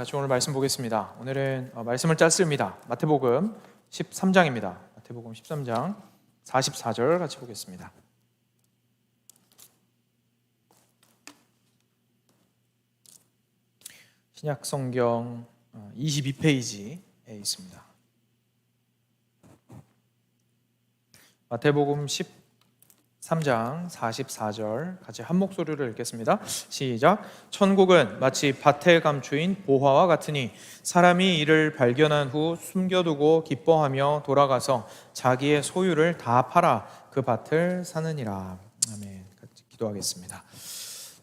같이 오늘 말씀 보겠습니다. 오늘은 말씀을 짧습니다. 마태복음 13장입니다. 마태복음 13장 44절 같이 보겠습니다. 신약 성경 22페이지에 있습니다. 마태복음 13장 44절 같이 한 목소리로 읽겠습니다. 시작. 천국은 마치 밭에 감추인 보화와 같으니 사람이 이를 발견한 후 숨겨두고 기뻐하며 돌아가서 자기의 소유를 다 팔아 그 밭을 사느니라. 아멘. 같이 기도하겠습니다.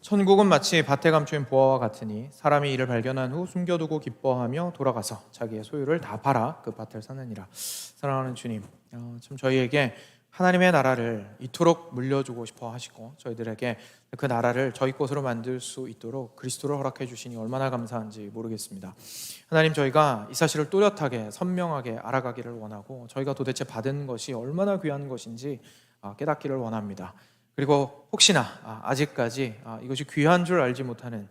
천국은 마치 밭에 감추인 보화와 같으니 사람이 이를 발견한 후 숨겨두고 기뻐하며 돌아가서 자기의 소유를 다 팔아 그 밭을 사느니라. 사랑하는 주님, 참 저희에게 하나님의 나라를 이토록 물려주고 싶어 하시고 저희들에게 그 나라를 저희 것으로 만들 수 있도록 그리스도를 허락해 주시니 얼마나 감사한지 모르겠습니다. 하나님, 저희가 이 사실을 또렷하게 선명하게 알아가기를 원하고 저희가 도대체 받은 것이 얼마나 귀한 것인지 깨닫기를 원합니다. 그리고 혹시나 아직까지 이것이 귀한 줄 알지 못하는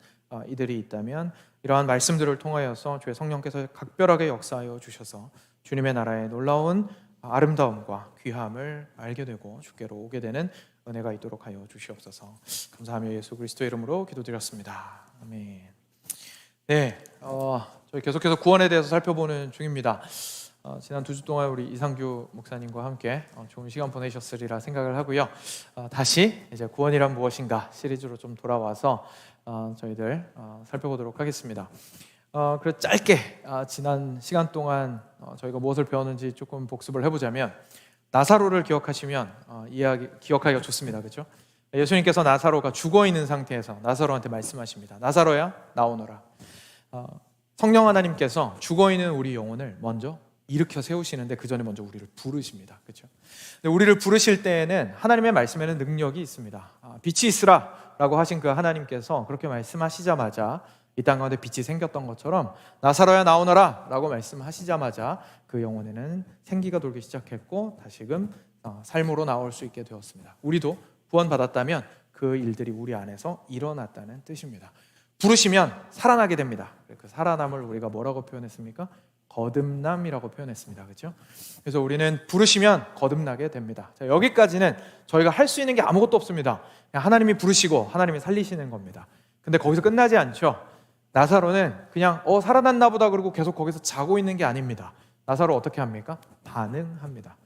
이들이 있다면 이러한 말씀들을 통하여서 주의 성령께서 각별하게 역사하여 주셔서 주님의 나라의 놀라운 아름다움과 귀함을 알게 되고 주께로 오게 되는 은혜가 있도록 하여 주시옵소서. 감사하며 예수 그리스도의 이름으로 기도드렸습니다. 아멘. 네, 저희 계속해서 구원에 대해서 살펴보는 중입니다. 지난 2주 동안 우리 이상규 목사님과 함께 좋은 시간 보내셨으리라 생각을 하고요. 다시 이제 구원이란 무엇인가 시리즈로 좀 돌아와서 저희들 살펴보도록 하겠습니다. 그래서 짧게 지난 시간 동안 저희가 무엇을 배웠는지 조금 복습을 해보자면, 나사로를 기억하시면 기억하기가 좋습니다. 그렇죠? 예수님께서 나사로가 죽어 있는 상태에서 나사로한테 말씀하십니다. 나사로야, 나오너라. 성령 하나님께서 죽어 있는 우리 영혼을 먼저 일으켜 세우시는데 그 전에 먼저 우리를 부르십니다. 그렇죠? 근데 우리를 부르실 때에는 하나님의 말씀에는 능력이 있습니다. 빛이 있으라라고 하신 그 하나님께서 그렇게 말씀하시자마자 이 땅 가운데 빛이 생겼던 것처럼 나사로야 나오너라 라고 말씀하시자마자 그 영혼에는 생기가 돌기 시작했고 다시금 삶으로 나올 수 있게 되었습니다. 우리도 구원받았다면 그 일들이 우리 안에서 일어났다는 뜻입니다. 부르시면 살아나게 됩니다. 그 살아남을 우리가 뭐라고 표현했습니까? 거듭남이라고 표현했습니다. 그렇죠? 그래서 우리는 부르시면 거듭나게 됩니다. 자, 여기까지는 저희가 할 수 있는 게 아무것도 없습니다. 그냥 하나님이 부르시고 하나님이 살리시는 겁니다. 근데 거기서 끝나지 않죠. 나사로는 그냥 살아났나 보다 그러고 계속 거기서 자고 있는 게 아닙니다. 나사로 어떻게 합니까? 반응합니다.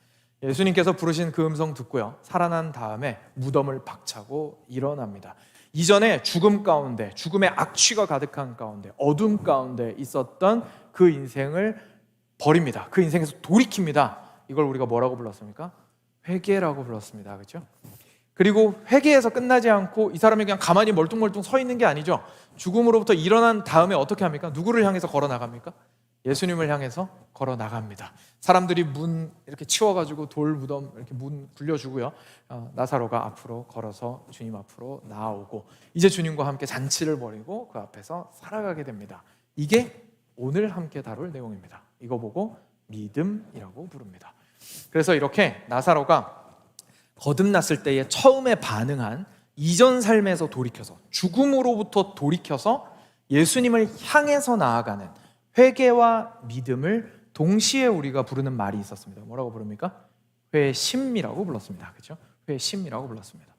예수님께서 부르신 그 음성 듣고요, 살아난 다음에 무덤을 박차고 일어납니다. 이전에 죽음 가운데, 죽음의 악취가 가득한 가운데, 어둠 가운데 있었던 그 인생을 버립니다. 그 인생에서 돌이킵니다. 이걸 우리가 뭐라고 불렀습니까? 회개라고 불렀습니다. 그렇죠? 그리고 회개에서 끝나지 않고 이 사람이 그냥 가만히 멀뚱멀뚱 서 있는 게 아니죠. 죽음으로부터 일어난 다음에 어떻게 합니까? 누구를 향해서 걸어 나갑니까? 예수님을 향해서 걸어 나갑니다. 사람들이 문 이렇게 치워가지고 돌 무덤 이렇게 문 굴려주고요. 나사로가 앞으로 걸어서 주님 앞으로 나아오고 이제 주님과 함께 잔치를 벌이고 그 앞에서 살아가게 됩니다. 이게 오늘 함께 다룰 내용입니다. 이거 보고 믿음이라고 부릅니다. 그래서 이렇게 나사로가 거듭났을 때에 처음에 반응한 이전 삶에서 돌이켜서, 죽음으로부터 돌이켜서 예수님을 향해서 나아가는 회개와 믿음을 동시에 우리가 부르는 말이 있었습니다. 뭐라고 부릅니까? 회심이라고 불렀습니다. 그렇죠? 회심이라고 불렀습니다.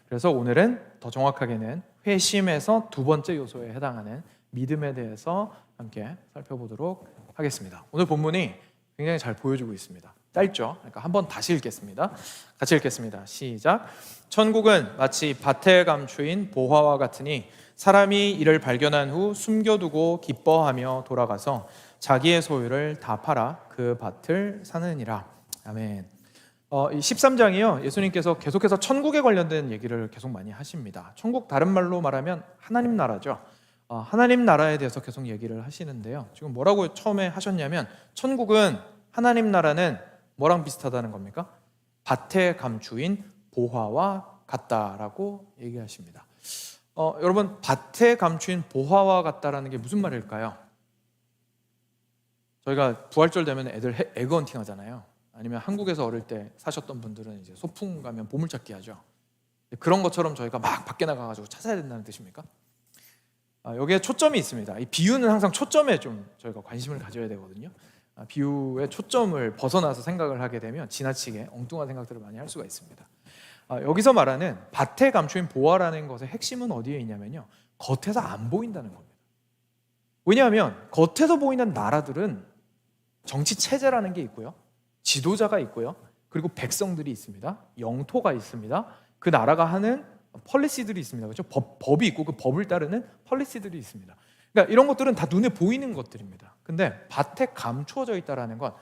그래서 오늘은 더 정확하게는 회심에서 두 번째 요소에 해당하는 믿음에 대해서 함께 살펴보도록 하겠습니다. 오늘 본문이 굉장히 잘 보여주고 있습니다. 짧죠? 그러니까 한번 다시 읽겠습니다. 같이 읽겠습니다. 시작. 천국은 마치 밭에 감추인 보화와 같으니 사람이 이를 발견한 후 숨겨두고 기뻐하며 돌아가서 자기의 소유를 다 팔아 그 밭을 사느니라. 아멘. 이 13장이요, 예수님께서 계속해서 천국에 관련된 얘기를 계속 많이 하십니다. 천국, 다른 말로 말하면 하나님 나라죠. 하나님 나라에 대해서 계속 얘기를 하시는데요, 지금 뭐라고 처음에 하셨냐면, 천국은, 하나님 나라는 뭐랑 비슷하다는 겁니까? 밭에 감추인 보화와 같다라고 얘기하십니다. 여러분, 밭에 감추인 보화와 같다라는 게 무슨 말일까요? 저희가 부활절 되면 애들 에그헌팅 하잖아요. 아니면 한국에서 어릴 때 사셨던 분들은 이제 소풍 가면 보물찾기 하죠. 그런 것처럼 저희가 막 밖에 나가가지고 찾아야 된다는 뜻입니까? 여기에 초점이 있습니다. 이 비유는 항상 초점에 좀 저희가 관심을 가져야 되거든요. 비유의 초점을 벗어나서 생각을 하게 되면 지나치게 엉뚱한 생각들을 많이 할 수가 있습니다. 여기서 말하는 밭에 감추인 보화라는 것의 핵심은 어디에 있냐면요, 겉에서 안 보인다는 겁니다. 왜냐하면 겉에서 보이는 나라들은 정치 체제라는 게 있고요, 지도자가 있고요, 그리고 백성들이 있습니다. 영토가 있습니다. 그 나라가 하는 폴리시들이 있습니다. 그렇죠? 법이 있고 그 법을 따르는 폴리시들이 있습니다. 그러니까 이런 것들은 다 눈에 보이는 것들입니다. 근데 밭에 감추어져 있다라는 건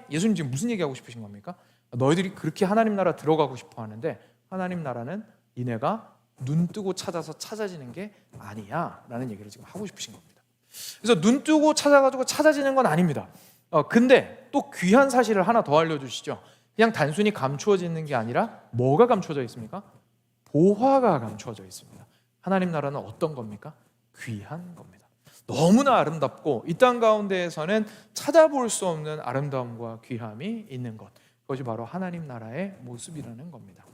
예수님 지금 무슨 얘기하고 싶으신 겁니까? 너희들이 그렇게 하나님 나라 들어가고 싶어 하는데 하나님 나라는 니네가 눈 뜨고 찾아서 찾아지는 게 아니야 라는 얘기를 지금 하고 싶으신 겁니다. 그래서 눈 뜨고 찾아가지고 찾아지는 건 아닙니다. 근데 또 귀한 사실을 하나 더 알려주시죠. 그냥 단순히 감추어지는 게 아니라 뭐가 감추어져 있습니까? 보화가 감추어져 있습니다. 하나님 나라는 어떤 겁니까? 귀한 겁니다. 너무나 아름답고 이 땅 가운데에서는 찾아볼 수 없는 아름다움과 귀함이 있는 것, 그것이 바로 하나님 나라의 모습이라는 겁니다.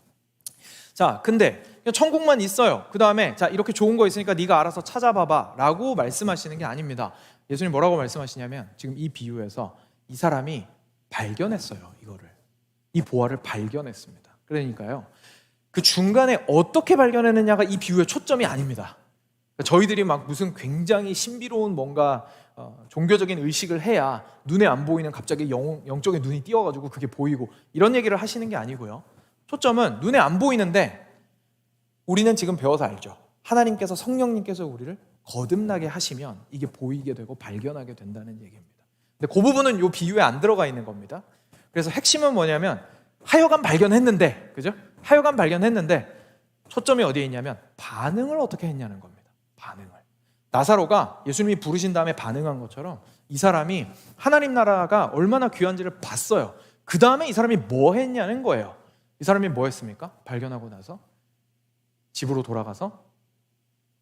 자, 근데 천국만 있어요. 그 다음에 자, 이렇게 좋은 거 있으니까 네가 알아서 찾아봐봐 라고 말씀하시는 게 아닙니다. 예수님 뭐라고 말씀하시냐면 지금 이 비유에서 이 사람이 발견했어요. 이 보화를 발견했습니다. 그러니까요, 그 중간에 어떻게 발견했느냐가 이 비유의 초점이 아닙니다. 저희들이 막 무슨 굉장히 신비로운 뭔가 종교적인 의식을 해야 눈에 안 보이는 갑자기 영적인 눈이 띄어가지고 그게 보이고 이런 얘기를 하시는 게 아니고요, 초점은 눈에 안 보이는데 우리는 지금 배워서 알죠. 하나님께서, 성령님께서 우리를 거듭나게 하시면 이게 보이게 되고 발견하게 된다는 얘기입니다. 근데 그 부분은 이 비유에 안 들어가 있는 겁니다. 그래서 핵심은 뭐냐면 하여간 발견했는데, 그죠? 하여간 발견했는데 초점이 어디에 있냐면 반응을 어떻게 했냐는 겁니다. 반응을. 나사로가 예수님이 부르신 다음에 반응한 것처럼 이 사람이 하나님 나라가 얼마나 귀한지를 봤어요. 그 다음에 이 사람이 뭐 했냐는 거예요. 이 사람이 뭐 했습니까? 발견하고 나서 집으로 돌아가서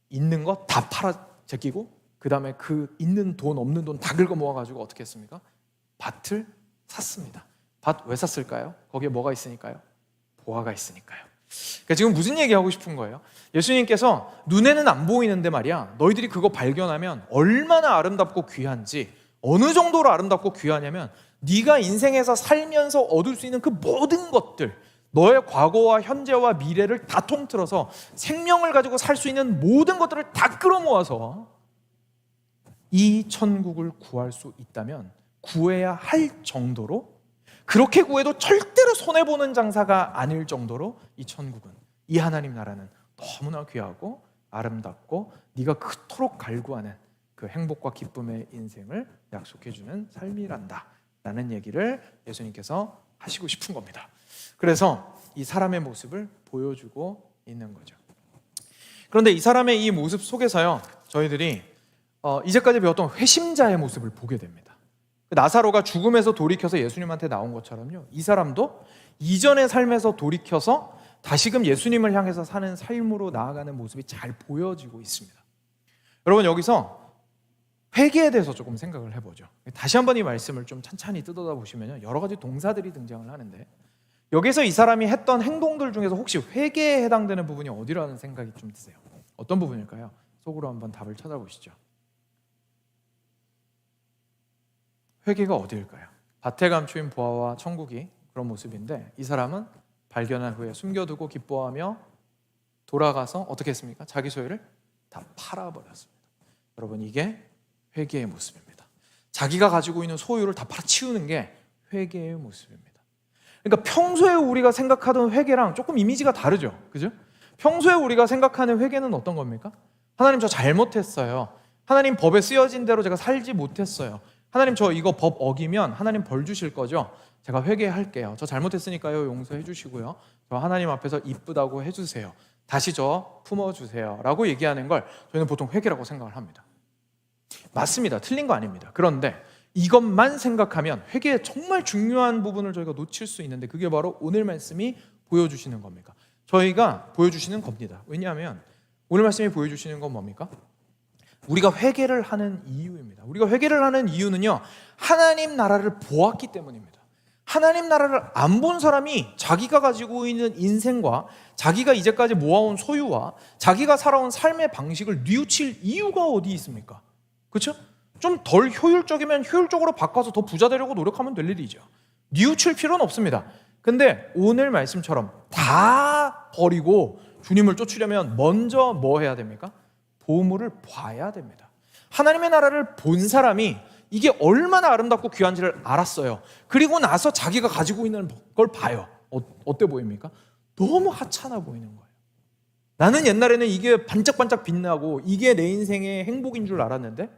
있는 거 다 팔아 제끼고 그 다음에 그 있는 돈 없는 돈 다 긁어 모아가지고 어떻게 했습니까? 밭을 샀습니다. 밭 왜 샀을까요? 거기에 뭐가 있으니까요? 보화가 있으니까요. 그러니까 지금 무슨 얘기하고 싶은 거예요? 예수님께서 눈에는 안 보이는데 말이야, 너희들이 그거 발견하면 얼마나 아름답고 귀한지, 어느 정도로 아름답고 귀하냐면 네가 인생에서 살면서 얻을 수 있는 그 모든 것들, 너의 과거와 현재와 미래를 다 통틀어서 생명을 가지고 살 수 있는 모든 것들을 다 끌어모아서 이 천국을 구할 수 있다면 구해야 할 정도로, 그렇게 구해도 절대로 손해보는 장사가 아닐 정도로 이 천국은, 이 하나님 나라는 너무나 귀하고 아름답고 네가 그토록 갈구하는 그 행복과 기쁨의 인생을 약속해주는 삶이란다 라는 얘기를 예수님께서 하시고 싶은 겁니다. 그래서 이 사람의 모습을 보여주고 있는 거죠. 그런데 이 사람의 이 모습 속에서요, 저희들이 이제까지 배웠던 회심자의 모습을 보게 됩니다. 나사로가 죽음에서 돌이켜서 예수님한테 나온 것처럼요, 이 사람도 이전의 삶에서 돌이켜서 다시금 예수님을 향해서 사는 삶으로 나아가는 모습이 잘 보여지고 있습니다. 여러분, 여기서 회개에 대해서 조금 생각을 해보죠. 다시 한번 이 말씀을 좀 찬찬히 뜯어다 보시면 여러 가지 동사들이 등장을 하는데, 여기서 이 사람이 했던 행동들 중에서 혹시 회개에 해당되는 부분이 어디라는 생각이 좀 드세요? 어떤 부분일까요? 속으로 한번 답을 찾아보시죠. 회개가 어디일까요? 밭에 감추인 보화와 천국이 그런 모습인데, 이 사람은 발견한 후에 숨겨두고 기뻐하며 돌아가서 어떻게 했습니까? 자기 소유를 다 팔아버렸습니다. 여러분, 이게 회개의 모습입니다. 자기가 가지고 있는 소유를 다 팔아치우는 게 회개의 모습입니다. 그러니까 평소에 우리가 생각하던 회개랑 조금 이미지가 다르죠, 그죠? 평소에 우리가 생각하는 회개는 어떤 겁니까? 하나님, 저 잘못했어요. 하나님, 법에 쓰여진 대로 제가 살지 못했어요. 하나님, 저 이거 법 어기면 하나님 벌 주실 거죠? 제가 회개할게요. 저 잘못했으니까요, 용서해 주시고요. 저 하나님 앞에서 이쁘다고 해주세요. 다시 저 품어주세요 라고 얘기하는 걸 저희는 보통 회개라고 생각을 합니다. 맞습니다. 틀린 거 아닙니다. 그런데 이것만 생각하면 회개의 정말 중요한 부분을 저희가 놓칠 수 있는데, 그게 바로 오늘 말씀이 보여주시는 겁니다. 저희가 보여주시는 겁니다. 왜냐하면 오늘 말씀이 보여주시는 건 뭡니까? 우리가 회개를 하는 이유입니다. 우리가 회개를 하는 이유는요, 하나님 나라를 보았기 때문입니다. 하나님 나라를 안 본 사람이 자기가 가지고 있는 인생과 자기가 이제까지 모아온 소유와 자기가 살아온 삶의 방식을 뉘우칠 이유가 어디 있습니까? 그렇죠? 좀 덜 효율적이면 효율적으로 바꿔서 더 부자 되려고 노력하면 될 일이죠. 뉘우칠 필요는 없습니다. 근데 오늘 말씀처럼 다 버리고 주님을 쫓으려면 먼저 뭐 해야 됩니까? 보물을 봐야 됩니다. 하나님의 나라를 본 사람이 이게 얼마나 아름답고 귀한지를 알았어요. 그리고 나서 자기가 가지고 있는 걸 봐요. 어때 보입니까? 너무 하찮아 보이는 거예요. 나는 옛날에는 이게 반짝반짝 빛나고 이게 내 인생의 행복인 줄 알았는데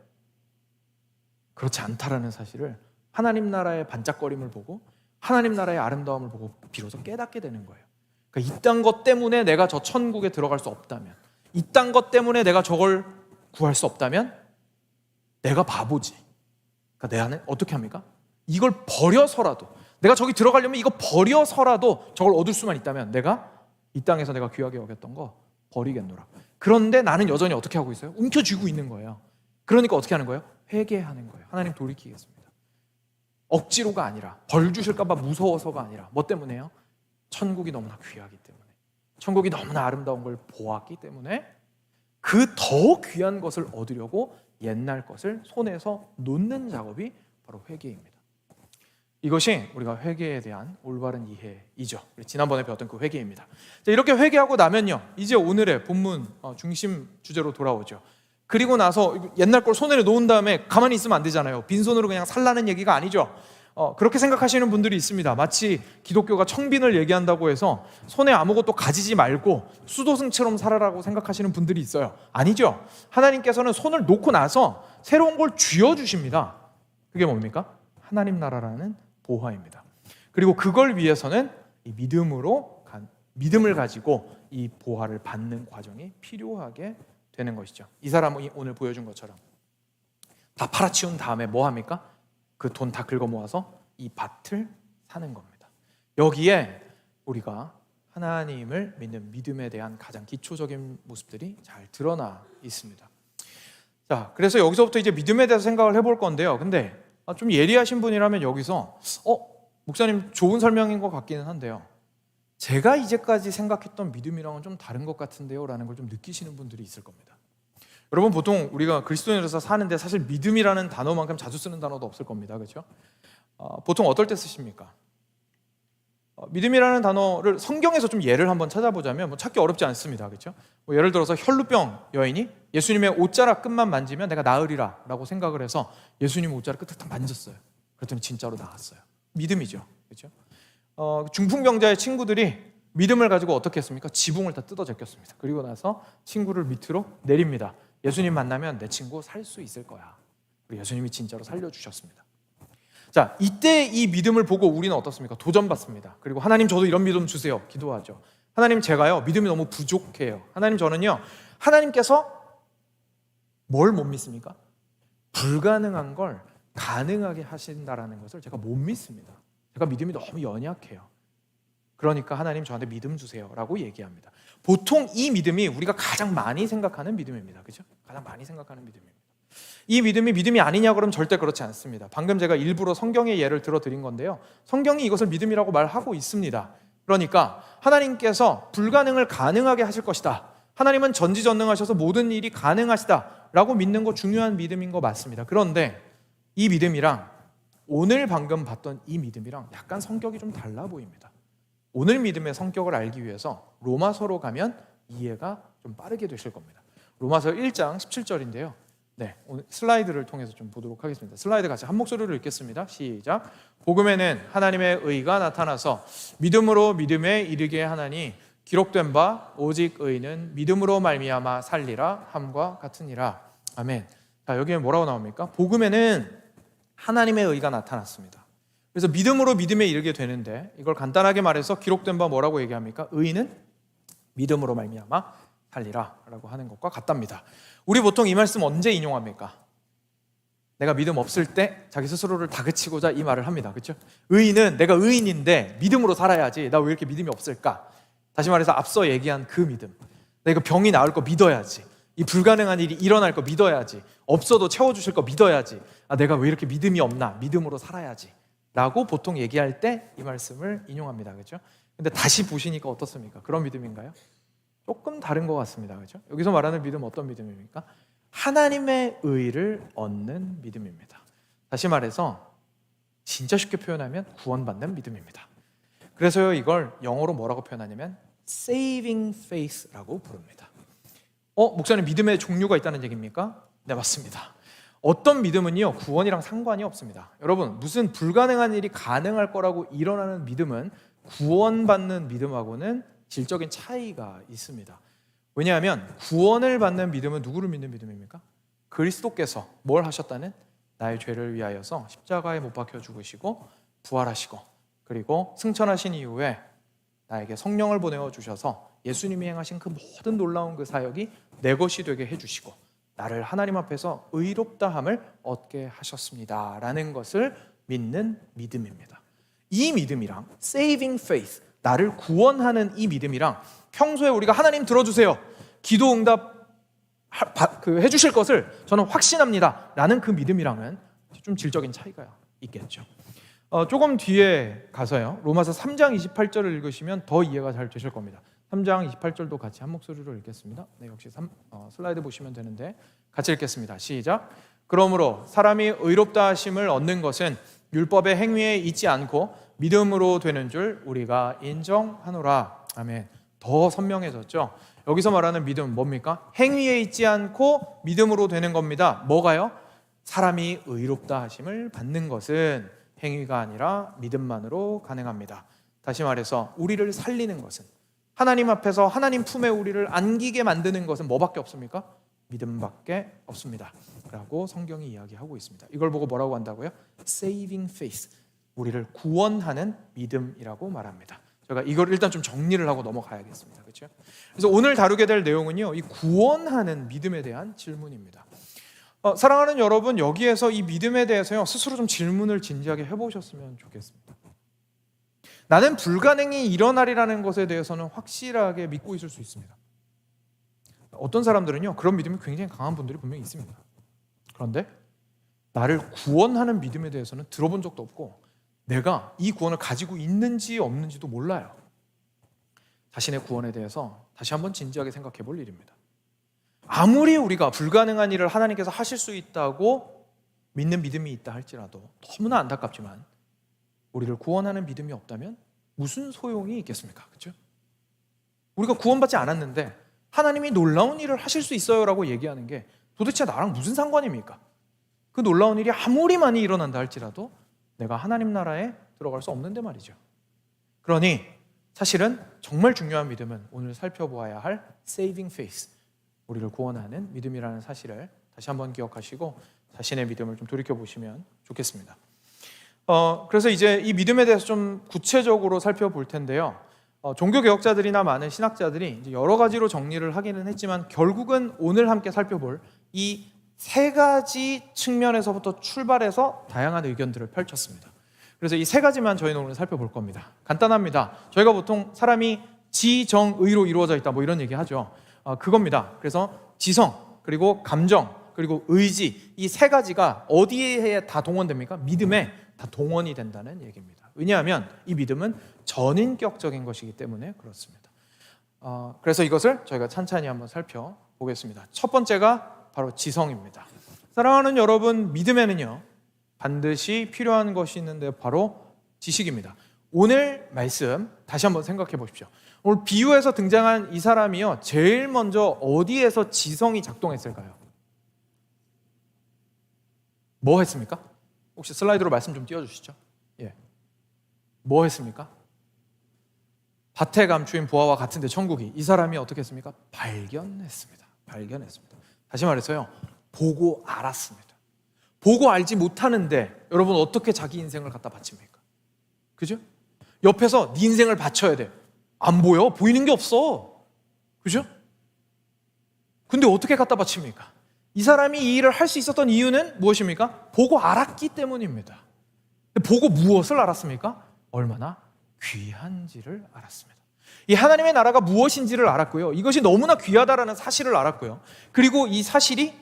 그렇지 않다라는 사실을 하나님 나라의 반짝거림을 보고 하나님 나라의 아름다움을 보고 비로소 깨닫게 되는 거예요. 그러니까 이딴 것 때문에 내가 저 천국에 들어갈 수 없다면, 이딴 것 때문에 내가 저걸 구할 수 없다면 내가 바보지. 그러니까 내 안에 어떻게 합니까? 이걸 버려서라도, 내가 저기 들어가려면 이거 버려서라도 저걸 얻을 수만 있다면 내가 이 땅에서 내가 귀하게 여겼던 거 버리겠노라. 그런데 나는 여전히 어떻게 하고 있어요? 움켜쥐고 있는 거예요. 그러니까 어떻게 하는 거예요? 회개하는 거예요. 하나님 돌이키겠습니다. 억지로가 아니라, 벌 주실까 봐 무서워서가 아니라 뭐 때문에요? 천국이 너무나 귀하기 때문에, 천국이 너무나 아름다운 걸 보았기 때문에 그 더 귀한 것을 얻으려고 옛날 것을 손에서 놓는 작업이 바로 회개입니다. 이것이 우리가 회개에 대한 올바른 이해이죠. 지난번에 배웠던 그 회개입니다. 자, 이렇게 회개하고 나면요, 이제 오늘의 본문 중심 주제로 돌아오죠. 그리고 나서 옛날 걸 손에 놓은 다음에 가만히 있으면 안 되잖아요. 빈손으로 그냥 살라는 얘기가 아니죠. 그렇게 생각하시는 분들이 있습니다. 마치 기독교가 청빈을 얘기한다고 해서 손에 아무것도 가지지 말고 수도승처럼 살아라고 생각하시는 분들이 있어요. 아니죠. 하나님께서는 손을 놓고 나서 새로운 걸 쥐어주십니다. 그게 뭡니까? 하나님 나라라는 보화입니다. 그리고 그걸 위해서는 이 믿음을 가지고 이 보화를 받는 과정이 필요하게 되는 것이죠. 이 사람이 오늘 보여준 것처럼 다 팔아치운 다음에 뭐 합니까? 그 돈 다 긁어 모아서 이 밭을 사는 겁니다. 여기에 우리가 하나님을 믿는 믿음에 대한 가장 기초적인 모습들이 잘 드러나 있습니다. 자, 그래서 여기서부터 이제 믿음에 대해서 생각을 해볼 건데요. 근데 좀 예리하신 분이라면 여기서 목사님 좋은 설명인 것 같기는 한데요, 제가 이제까지 생각했던 믿음이랑은 좀 다른 것 같은데요 라는 걸 좀 느끼시는 분들이 있을 겁니다. 여러분, 보통 우리가 그리스도인으로서 사는데 사실 믿음이라는 단어만큼 자주 쓰는 단어도 없을 겁니다. 그렇죠? 보통 어떨 때 쓰십니까? 믿음이라는 단어를 성경에서 좀 예를 한번 찾아보자면 찾기 어렵지 않습니다. 그렇죠? 예를 들어서 혈루병 여인이 예수님의 옷자락 끝만 만지면 내가 나으리라 라고 생각을 해서 예수님 옷자락 끝을 딱 만졌어요. 그랬더니 진짜로 나았어요. 믿음이죠. 그렇죠? 중풍병자의 친구들이 믿음을 가지고 어떻게 했습니까? 지붕을 다 뜯어 제꼈습니다. 그리고 나서 친구를 밑으로 내립니다. 예수님 만나면 내 친구 살 수 있을 거야. 그리고 예수님이 진짜로 살려주셨습니다. 자, 이때 이 믿음을 보고 우리는 어떻습니까? 도전받습니다. 그리고 하나님 저도 이런 믿음 주세요. 기도하죠. 하나님 제가요 믿음이 너무 부족해요. 하나님 저는요, 하나님께서 뭘 못 믿습니까? 불가능한 걸 가능하게 하신다라는 것을 제가 못 믿습니다. 제가 믿음이 너무 연약해요. 그러니까 하나님 저한테 믿음 주세요 라고 얘기합니다. 보통 이 믿음이 우리가 가장 많이 생각하는 믿음입니다. 그렇죠? 가장 많이 생각하는 믿음입니다. 이 믿음이 아니냐 그러면 절대 그렇지 않습니다. 방금 제가 일부러 성경의 예를 들어드린 건데요, 성경이 이것을 믿음이라고 말하고 있습니다. 그러니까 하나님께서 불가능을 가능하게 하실 것이다, 하나님은 전지전능하셔서 모든 일이 가능하시다 라고 믿는 거 중요한 믿음인 거 맞습니다. 그런데 이 믿음이랑 오늘 방금 봤던 이 믿음이랑 약간 성격이 좀 달라 보입니다. 오늘 믿음의 성격을 알기 위해서 로마서로 가면 이해가 좀 빠르게 되실 겁니다. 로마서 1장 17절인데요. 네, 오늘 슬라이드를 통해서 좀 보도록 하겠습니다. 슬라이드 같이 한 목소리로 읽겠습니다. 시작. 복음에는 하나님의 의가 나타나서 믿음으로 믿음에 이르게 하나니 기록된 바 오직 의는 믿음으로 말미암아 살리라 함과 같으니라. 아멘. 자, 여기에 뭐라고 나옵니까? 복음에는 하나님의 의가 나타났습니다. 그래서 믿음으로 믿음에 이르게 되는데, 이걸 간단하게 말해서 기록된 바 뭐라고 얘기합니까? 의는 믿음으로 말미암아 살리라 라고 하는 것과 같답니다. 우리 보통 이 말씀 언제 인용합니까? 내가 믿음 없을 때 자기 스스로를 다그치고자 이 말을 합니다. 그렇죠? 의인은 내가 의인인데 믿음으로 살아야지, 나 왜 이렇게 믿음이 없을까? 다시 말해서 앞서 얘기한 그 믿음, 내가 병이 나을 거 믿어야지, 이 불가능한 일이 일어날 거 믿어야지, 없어도 채워주실 거 믿어야지, 내가 왜 이렇게 믿음이 없나? 믿음으로 살아야지. 라고 보통 얘기할 때 이 말씀을 인용합니다. 그렇죠? 근데 다시 보시니까 어떻습니까? 그런 믿음인가요? 조금 다른 것 같습니다. 그렇죠? 여기서 말하는 믿음은 어떤 믿음입니까? 하나님의 의를 얻는 믿음입니다. 다시 말해서 진짜 쉽게 표현하면 구원받는 믿음입니다. 그래서요, 이걸 영어로 뭐라고 표현하냐면 saving faith라고 부릅니다. 목사님, 믿음의 종류가 있다는 얘기입니까? 네, 맞습니다. 어떤 믿음은요, 구원이랑 상관이 없습니다. 여러분, 무슨 불가능한 일이 가능할 거라고 일어나는 믿음은 구원받는 믿음하고는 질적인 차이가 있습니다. 왜냐하면 구원을 받는 믿음은 누구를 믿는 믿음입니까? 그리스도께서 뭘 하셨다는? 나의 죄를 위하여서 십자가에 못 박혀 죽으시고 부활하시고 그리고 승천하신 이후에 나에게 성령을 보내어 주셔서 예수님이 행하신 그 모든 놀라운 그 사역이 내 것이 되게 해주시고 나를 하나님 앞에서 의롭다함을 얻게 하셨습니다 라는 것을 믿는 믿음입니다. 이 믿음이랑 saving faith, 나를 구원하는 이 믿음이랑 평소에 우리가 하나님 들어주세요, 기도 응답 해주실 것을 저는 확신합니다 라는 그 믿음이랑은 좀 질적인 차이가 있겠죠. 조금 뒤에 가서요, 로마서 3장 28절을 읽으시면 더 이해가 잘 되실 겁니다. 3장 28절도 같이 한 목소리로 읽겠습니다. 네, 역시 슬라이드 보시면 되는데 같이 읽겠습니다. 시작. 그러므로 사람이 의롭다 하심을 얻는 것은 율법의 행위에 있지 않고 믿음으로 되는 줄 우리가 인정하노라. 아멘. 더 선명해졌죠. 여기서 말하는 믿음은 뭡니까? 행위에 있지 않고 믿음으로 되는 겁니다. 뭐가요? 사람이 의롭다 하심을 받는 것은 행위가 아니라 믿음만으로 가능합니다. 다시 말해서 우리를 살리는 것은, 하나님 앞에서 하나님 품에 우리를 안기게 만드는 것은 뭐밖에 없습니까? 믿음밖에 없습니다 라고 성경이 이야기하고 있습니다. 이걸 보고 뭐라고 한다고요? saving faith, 우리를 구원하는 믿음이라고 말합니다. 제가 이걸 일단 좀 정리를 하고 넘어가야겠습니다. 그렇죠? 그래서 오늘 다루게 될 내용은요, 이 구원하는 믿음에 대한 질문입니다. 사랑하는 여러분, 여기에서 이 믿음에 대해서요, 스스로 좀 질문을 진지하게 해보셨으면 좋겠습니다. 나는 불가능이 일어나리라는 것에 대해서는 확실하게 믿고 있을 수 있습니다. 어떤 사람들은요, 그런 믿음이 굉장히 강한 분들이 분명히 있습니다. 그런데 나를 구원하는 믿음에 대해서는 들어본 적도 없고 내가 이 구원을 가지고 있는지 없는지도 몰라요. 자신의 구원에 대해서 다시 한번 진지하게 생각해 볼 일입니다. 아무리 우리가 불가능한 일을 하나님께서 하실 수 있다고 믿는 믿음이 있다 할지라도 너무나 안타깝지만 우리를 구원하는 믿음이 없다면 무슨 소용이 있겠습니까? 그렇죠? 우리가 구원받지 않았는데 하나님이 놀라운 일을 하실 수 있어요 라고 얘기하는 게 도대체 나랑 무슨 상관입니까? 그 놀라운 일이 아무리 많이 일어난다 할지라도 내가 하나님 나라에 들어갈 수 없는데 말이죠. 그러니 사실은 정말 중요한 믿음은 오늘 살펴보아야 할 saving faith, 우리를 구원하는 믿음이라는 사실을 다시 한번 기억하시고 자신의 믿음을 좀 돌이켜보시면 좋겠습니다. 그래서 이제 이 믿음에 대해서 좀 구체적으로 살펴볼 텐데요. 종교개혁자들이나 많은 신학자들이 이제 여러 가지로 정리를 하기는 했지만 결국은 오늘 함께 살펴볼 이 세 가지 측면에서부터 출발해서 다양한 의견들을 펼쳤습니다. 그래서 이 세 가지만 저희는 오늘 살펴볼 겁니다. 간단합니다. 저희가 보통 사람이 지정의로 이루어져 있다 뭐 이런 얘기 하죠. 그겁니다. 그래서 지성, 그리고 감정, 그리고 의지, 이 세 가지가 어디에 다 동원됩니까? 믿음에 다 동원이 된다는 얘기입니다. 왜냐하면 이 믿음은 전인격적인 것이기 때문에 그렇습니다. 그래서 이것을 저희가 찬찬히 한번 살펴보겠습니다. 첫 번째가 바로 지성입니다. 사랑하는 여러분, 믿음에는요 반드시 필요한 것이 있는데 바로 지식입니다. 오늘 말씀 다시 한번 생각해 보십시오. 오늘 비유에서 등장한 이 사람이요, 제일 먼저 어디에서 지성이 작동했을까요? 뭐 했습니까? 혹시 슬라이드로 말씀 좀 띄워주시죠. 예. 뭐 했습니까? 밭에 감추인 보화와 같은데 천국이, 이 사람이 어떻게 했습니까? 발견했습니다. 다시 말해서요, 보고 알았습니다. 보고 알지 못하는데 여러분 어떻게 자기 인생을 갖다 바칩니까? 그죠? 옆에서 네 인생을 바쳐야 돼. 안 보여? 보이는 게 없어. 그죠? 근데 어떻게 갖다 바칩니까? 이 사람이 이 일을 할 수 있었던 이유는 무엇입니까? 보고 알았기 때문입니다. 보고 무엇을 알았습니까? 얼마나 귀한지를 알았습니다. 이 하나님의 나라가 무엇인지를 알았고요, 이것이 너무나 귀하다라는 사실을 알았고요, 그리고 이 사실이,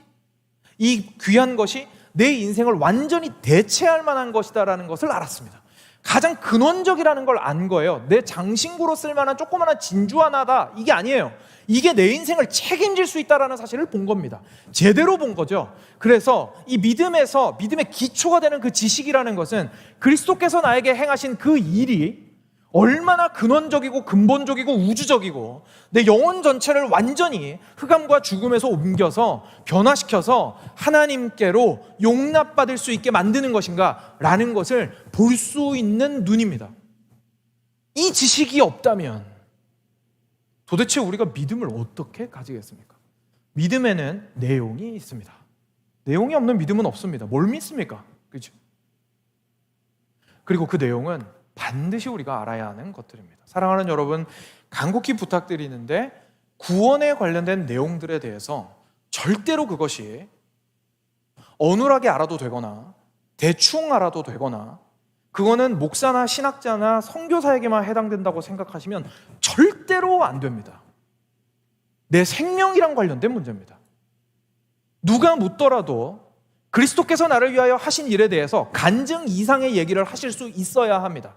이 귀한 것이 내 인생을 완전히 대체할 만한 것이다라는 것을 알았습니다. 가장 근원적이라는 걸 안 거예요. 내 장신구로 쓸만한 조그마한 진주 하나다, 이게 아니에요. 이게 내 인생을 책임질 수 있다는 사실을 본 겁니다. 제대로 본 거죠. 그래서 이 믿음에서, 믿음의 기초가 되는 그 지식이라는 것은 그리스도께서 나에게 행하신 그 일이 얼마나 근원적이고 근본적이고 우주적이고 내 영혼 전체를 완전히 흑암과 죽음에서 옮겨서 변화시켜서 하나님께로 용납받을 수 있게 만드는 것인가 라는 것을 볼 수 있는 눈입니다. 이 지식이 없다면 도대체 우리가 믿음을 어떻게 가지겠습니까? 믿음에는 내용이 있습니다. 내용이 없는 믿음은 없습니다. 뭘 믿습니까? 그렇죠? 그리고 그 내용은 반드시 우리가 알아야 하는 것들입니다. 사랑하는 여러분, 간곡히 부탁드리는데 구원에 관련된 내용들에 대해서 절대로 그것이 어눌하게 알아도 되거나 대충 알아도 되거나 그거는 목사나 신학자나 선교사에게만 해당된다고 생각하시면 절대로 안 됩니다. 내 생명이랑 관련된 문제입니다. 누가 묻더라도 그리스도께서 나를 위하여 하신 일에 대해서 간증 이상의 얘기를 하실 수 있어야 합니다.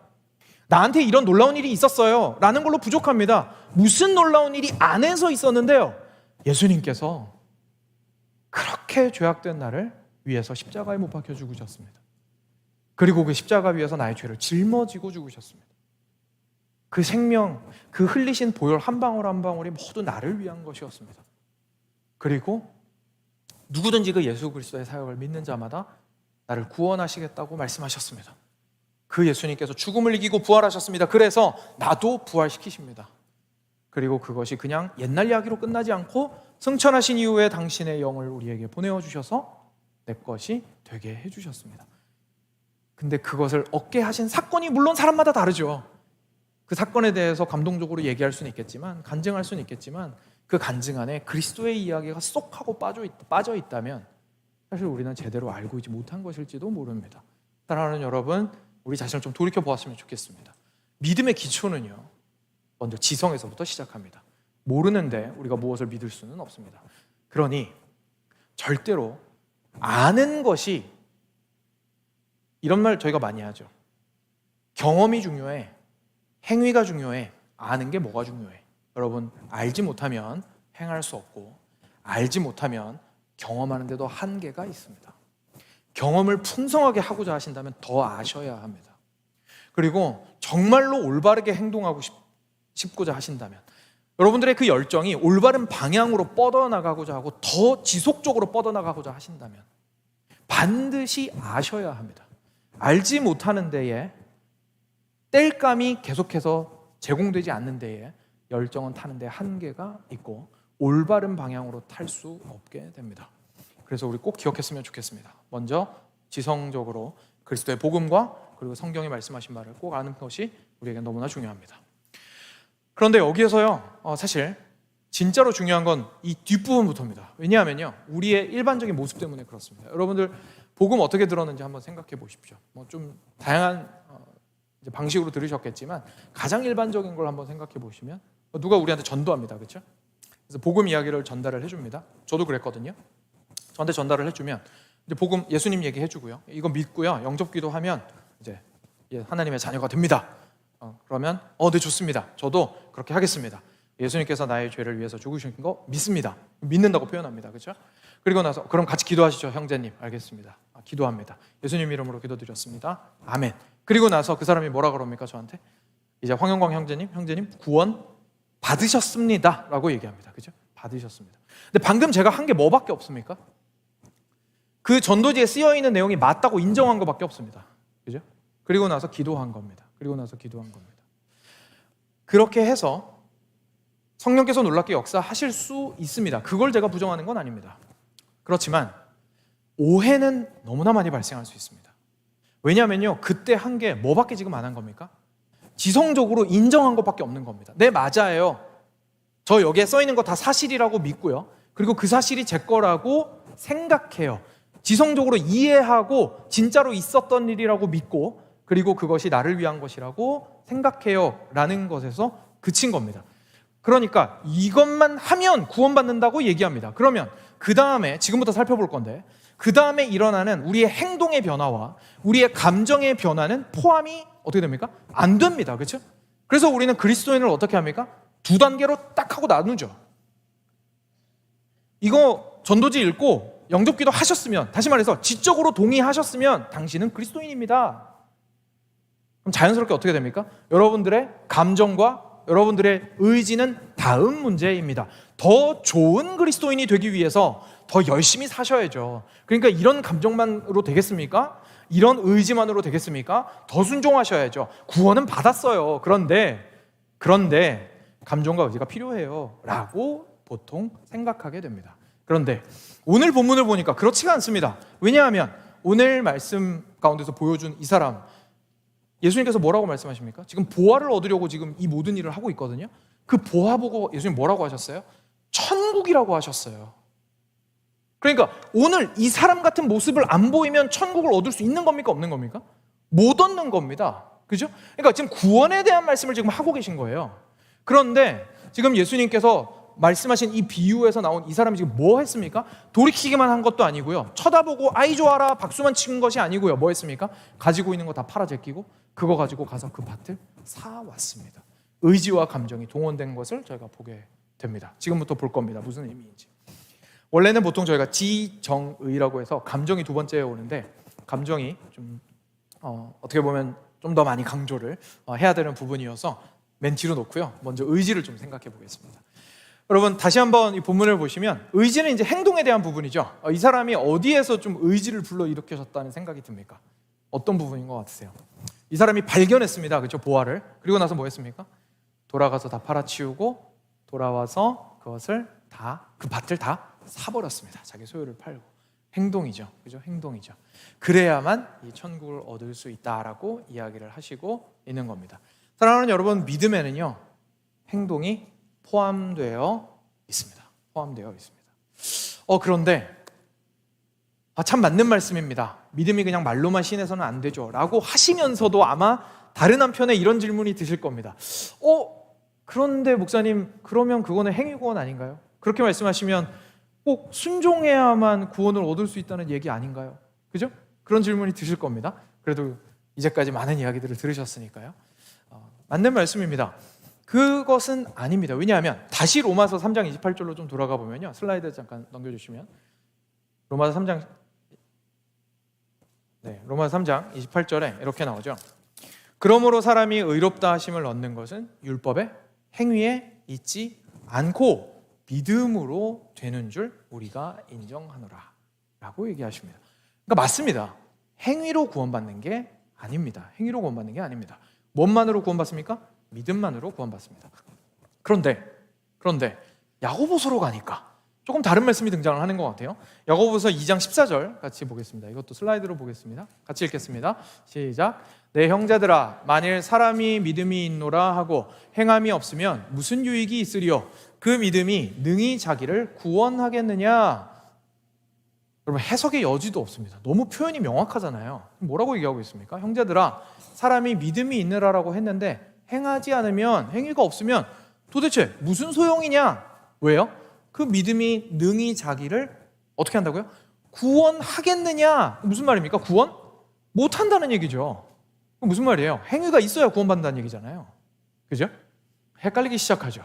나한테 이런 놀라운 일이 있었어요 라는 걸로 부족합니다. 무슨 놀라운 일이 안에서 있었는데요, 예수님께서 그렇게 죄악된 나를 위해서 십자가에 못 박혀 죽으셨습니다. 그리고 그 십자가 위에서 나의 죄를 짊어지고 죽으셨습니다. 그 생명, 그 흘리신 보혈 한 방울 한 방울이 모두 나를 위한 것이었습니다. 그리고 누구든지 그 예수 그리스도의 사역을 믿는 자마다 나를 구원하시겠다고 말씀하셨습니다. 그 예수님께서 죽음을 이기고 부활하셨습니다. 그래서 나도 부활시키십니다. 그리고 그것이 그냥 옛날 이야기로 끝나지 않고 승천하신 이후에 당신의 영을 우리에게 보내어 주셔서 내 것이 되게 해주셨습니다. 근데 그것을 얻게 하신 사건이 물론 사람마다 다르죠. 그 사건에 대해서 감동적으로 얘기할 수는 있겠지만, 간증할 수는 있겠지만, 그 간증 안에 그리스도의 이야기가 쏙 하고 빠져 있다면 사실 우리는 제대로 알고 있지 못한 것일지도 모릅니다. 사랑하는 여러분, 우리 자신을 좀 돌이켜 보았으면 좋겠습니다. 믿음의 기초는요, 먼저 지성에서부터 시작합니다. 모르는데 우리가 무엇을 믿을 수는 없습니다. 그러니 절대로 아는 것이, 이런 말 저희가 많이 하죠. 경험이 중요해, 행위가 중요해, 아는 게 뭐가 중요해? 여러분, 알지 못하면 행할 수 없고 알지 못하면 경험하는 데도 한계가 있습니다. 경험을 풍성하게 하고자 하신다면 더 아셔야 합니다. 그리고 정말로 올바르게 행동하고 싶고자 하신다면, 여러분들의 그 열정이 올바른 방향으로 뻗어나가고자 하고 더 지속적으로 뻗어나가고자 하신다면 반드시 아셔야 합니다. 알지 못하는 데에, 땔감이 계속해서 제공되지 않는 데에 열정은 타는 데 한계가 있고 올바른 방향으로 탈 수 없게 됩니다. 그래서 우리 꼭 기억했으면 좋겠습니다. 먼저 지성적으로 그리스도의 복음과 그리고 성경이 말씀하신 말을 꼭 아는 것이 우리에게 너무나 중요합니다. 그런데 여기에서요, 사실 진짜로 중요한 건 이 뒷부분부터입니다. 왜냐하면요, 우리의 일반적인 모습 때문에 그렇습니다. 여러분들 복음 어떻게 들었는지 한번 생각해 보십시오. 좀 다양한 방식으로 들으셨겠지만 가장 일반적인 걸 한번 생각해 보시면, 누가 우리한테 전도합니다, 그렇죠? 그래서 복음 이야기를 전달을 해줍니다. 저도 그랬거든요. 저한테 전달을 해주면 이제 복음, 예수님 얘기해주고요, 이거 믿고요, 영접기도 하면 이제 하나님의 자녀가 됩니다. 그러면 네, 좋습니다. 저도 그렇게 하겠습니다. 예수님께서 나의 죄를 위해서 죽으신 거 믿습니다. 믿는다고 표현합니다, 그렇죠? 그리고 나서 그럼 같이 기도하시죠, 형제님. 알겠습니다. 기도합니다. 예수님 이름으로 기도드렸습니다. 아멘. 그리고 나서 그 사람이 뭐라 그럽니까, 저한테? 이제 황영광 형제님 구원 받으셨습니다 라고 얘기합니다. 그죠? 받으셨습니다. 근데 방금 제가 한 게 뭐밖에 없습니까? 그 전도지에 쓰여있는 내용이 맞다고 인정한 것밖에 없습니다. 그죠? 그리고 나서 기도한 겁니다. 그렇게 해서 성령께서 놀랍게 역사하실 수 있습니다. 그걸 제가 부정하는 건 아닙니다. 그렇지만 오해는 너무나 많이 발생할 수 있습니다. 왜냐하면요, 그때 한 게 뭐밖에 지금 안 한 겁니까? 지성적으로 인정한 것밖에 없는 겁니다. 네, 맞아요. 저 여기에 써있는 거 다 사실이라고 믿고요, 그리고 그 사실이 제 거라고 생각해요. 지성적으로 이해하고 진짜로 있었던 일이라고 믿고, 그리고 그것이 나를 위한 것이라고 생각해요 라는 것에서 그친 겁니다. 그러니까 이것만 하면 구원받는다고 얘기합니다. 그러면 그 다음에 지금부터 살펴볼 건데, 그 다음에 일어나는 우리의 행동의 변화와 우리의 감정의 변화는 포함이 어떻게 됩니까? 안 됩니다. 그렇죠? 그래서 우리는 그리스도인을 어떻게 합니까? 두 단계로 딱 하고 나누죠. 이거 전도지 읽고 영접기도 하셨으면, 다시 말해서 지적으로 동의하셨으면 당신은 그리스도인입니다. 그럼 자연스럽게 어떻게 됩니까? 여러분들의 감정과 여러분들의 의지는 다음 문제입니다. 더 좋은 그리스도인이 되기 위해서 더 열심히 사셔야죠. 그러니까 이런 감정만으로 되겠습니까? 이런 의지만으로 되겠습니까? 더 순종하셔야죠. 구원은 받았어요. 그런데 감정과 의지가 필요해요 라고 보통 생각하게 됩니다. 그런데 오늘 본문을 보니까 그렇지가 않습니다. 왜냐하면 오늘 말씀 가운데서 보여준 이 사람, 예수님께서 뭐라고 말씀하십니까? 지금 보화를 얻으려고 지금 이 모든 일을 하고 있거든요. 그 보화 보고 예수님 뭐라고 하셨어요? 천국이라고 하셨어요. 그러니까 오늘 이 사람 같은 모습을 안 보이면 천국을 얻을 수 있는 겁니까? 없는 겁니까? 못 얻는 겁니다. 그죠? 그러니까 지금 구원에 대한 말씀을 지금 하고 계신 거예요. 그런데 지금 예수님께서 말씀하신 이 비유에서 나온 이 사람이 지금 뭐 했습니까? 돌이키기만 한 것도 아니고요, 쳐다보고 아이 좋아라 박수만 치는 것이 아니고요, 뭐 했습니까? 가지고 있는 거 다 팔아 제끼고 그거 가지고 가서 그 밭을 사왔습니다. 의지와 감정이 동원된 것을 저희가 보게 됩니다. 지금부터 볼 겁니다. 무슨 의미인지. 원래는 보통 저희가 지정의라고 해서 감정이 두 번째에 오는데, 감정이 좀 어떻게 보면 좀 더 많이 강조를 해야 되는 부분이어서 맨 뒤로 놓고요, 먼저 의지를 좀 생각해 보겠습니다. 여러분 다시 한번 이 본문을 보시면 의지는 이제 행동에 대한 부분이죠. 이 사람이 어디에서 좀 의지를 불러일으켜졌다는 생각이 듭니까? 어떤 부분인 것 같으세요? 이 사람이 발견했습니다. 그렇죠? 보화를. 그리고 나서 뭐 했습니까? 돌아가서 다 팔아치우고 돌아와서 그것을 다, 그 밭을 다 사버렸습니다. 자기 소유를 팔고. 행동이죠. 그죠? 행동이죠. 그래야만 이 천국을 얻을 수 있다라고 이야기를 하시고 있는 겁니다. 사랑하는 여러분, 믿음에는요, 행동이 포함되어 있습니다. 포함되어 있습니다. 그런데 참 맞는 말씀입니다. 믿음이 그냥 말로만 신해서는 안 되죠 라고 하시면서도 아마 다른 한편에 이런 질문이 드실 겁니다. 그런데 목사님, 그러면 그거는 행위구원 아닌가요? 그렇게 말씀하시면 꼭 순종해야만 구원을 얻을 수 있다는 얘기 아닌가요? 그죠? 그런 질문이 드실 겁니다. 그래도 이제까지 많은 이야기들을 들으셨으니까요. 맞는 말씀입니다. 그것은 아닙니다. 왜냐하면 다시 로마서 3장 28절로 좀 돌아가 보면요, 슬라이드 잠깐 넘겨주시면, 로마서 3장 28절에 이렇게 나오죠. 그러므로 사람이 의롭다 하심을 얻는 것은 율법의 행위에 있지 않고 믿음으로 되는 줄 우리가 인정하노라 라고 얘기하십니다. 그러니까 맞습니다. 행위로 구원받는 게 아닙니다. 행위로 구원받는 게 아닙니다. 뭔만으로 구원받습니까? 믿음만으로 구원받습니다. 그런데 야고보서로 가니까 조금 다른 말씀이 등장을 하는 것 같아요. 야고보서 2장 14절 같이 보겠습니다. 이것도 슬라이드로 보겠습니다. 같이 읽겠습니다. 시작. 내 형제들아, 만일 사람이 믿음이 있노라 하고 행함이 없으면 무슨 유익이 있으리요? 그 믿음이 능히 자기를 구원하겠느냐? 여러분, 해석의 여지도 없습니다. 너무 표현이 명확하잖아요. 뭐라고 얘기하고 있습니까? 형제들아, 사람이 믿음이 있느라라고 했는데 행하지 않으면, 행위가 없으면 도대체 무슨 소용이냐? 왜요? 그 믿음이 능히 자기를 어떻게 한다고요? 구원하겠느냐? 무슨 말입니까? 구원? 못한다는 얘기죠. 무슨 말이에요? 행위가 있어야 구원받는다는 얘기잖아요. 그죠? 헷갈리기 시작하죠.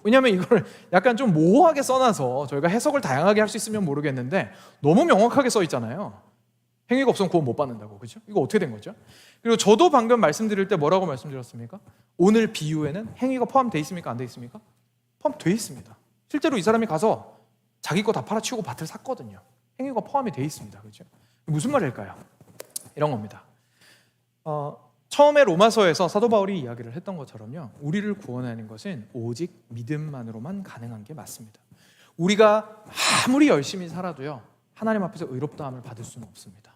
왜냐하면 이걸 약간 좀 모호하게 써놔서 저희가 해석을 다양하게 할 수 있으면 모르겠는데 너무 명확하게 써 있잖아요. 행위가 없으면 구원 못 받는다고. 그죠? 이거 어떻게 된 거죠? 그리고 저도 방금 말씀드릴 때 뭐라고 말씀드렸습니까? 오늘 비유에는 행위가 포함되어 있습니까? 안 되어 있습니까? 포함되어 있습니다. 실제로 이 사람이 가서 자기 거 다 팔아치우고 밭을 샀거든요. 행위가 포함이 되어 있습니다. 그죠? 무슨 말일까요? 이런 겁니다. 처음에 로마서에서 사도 바울이 이야기를 했던 것처럼요, 우리를 구원하는 것은 오직 믿음만으로만 가능한 게 맞습니다. 우리가 아무리 열심히 살아도요, 하나님 앞에서 의롭다함을 받을 수는 없습니다.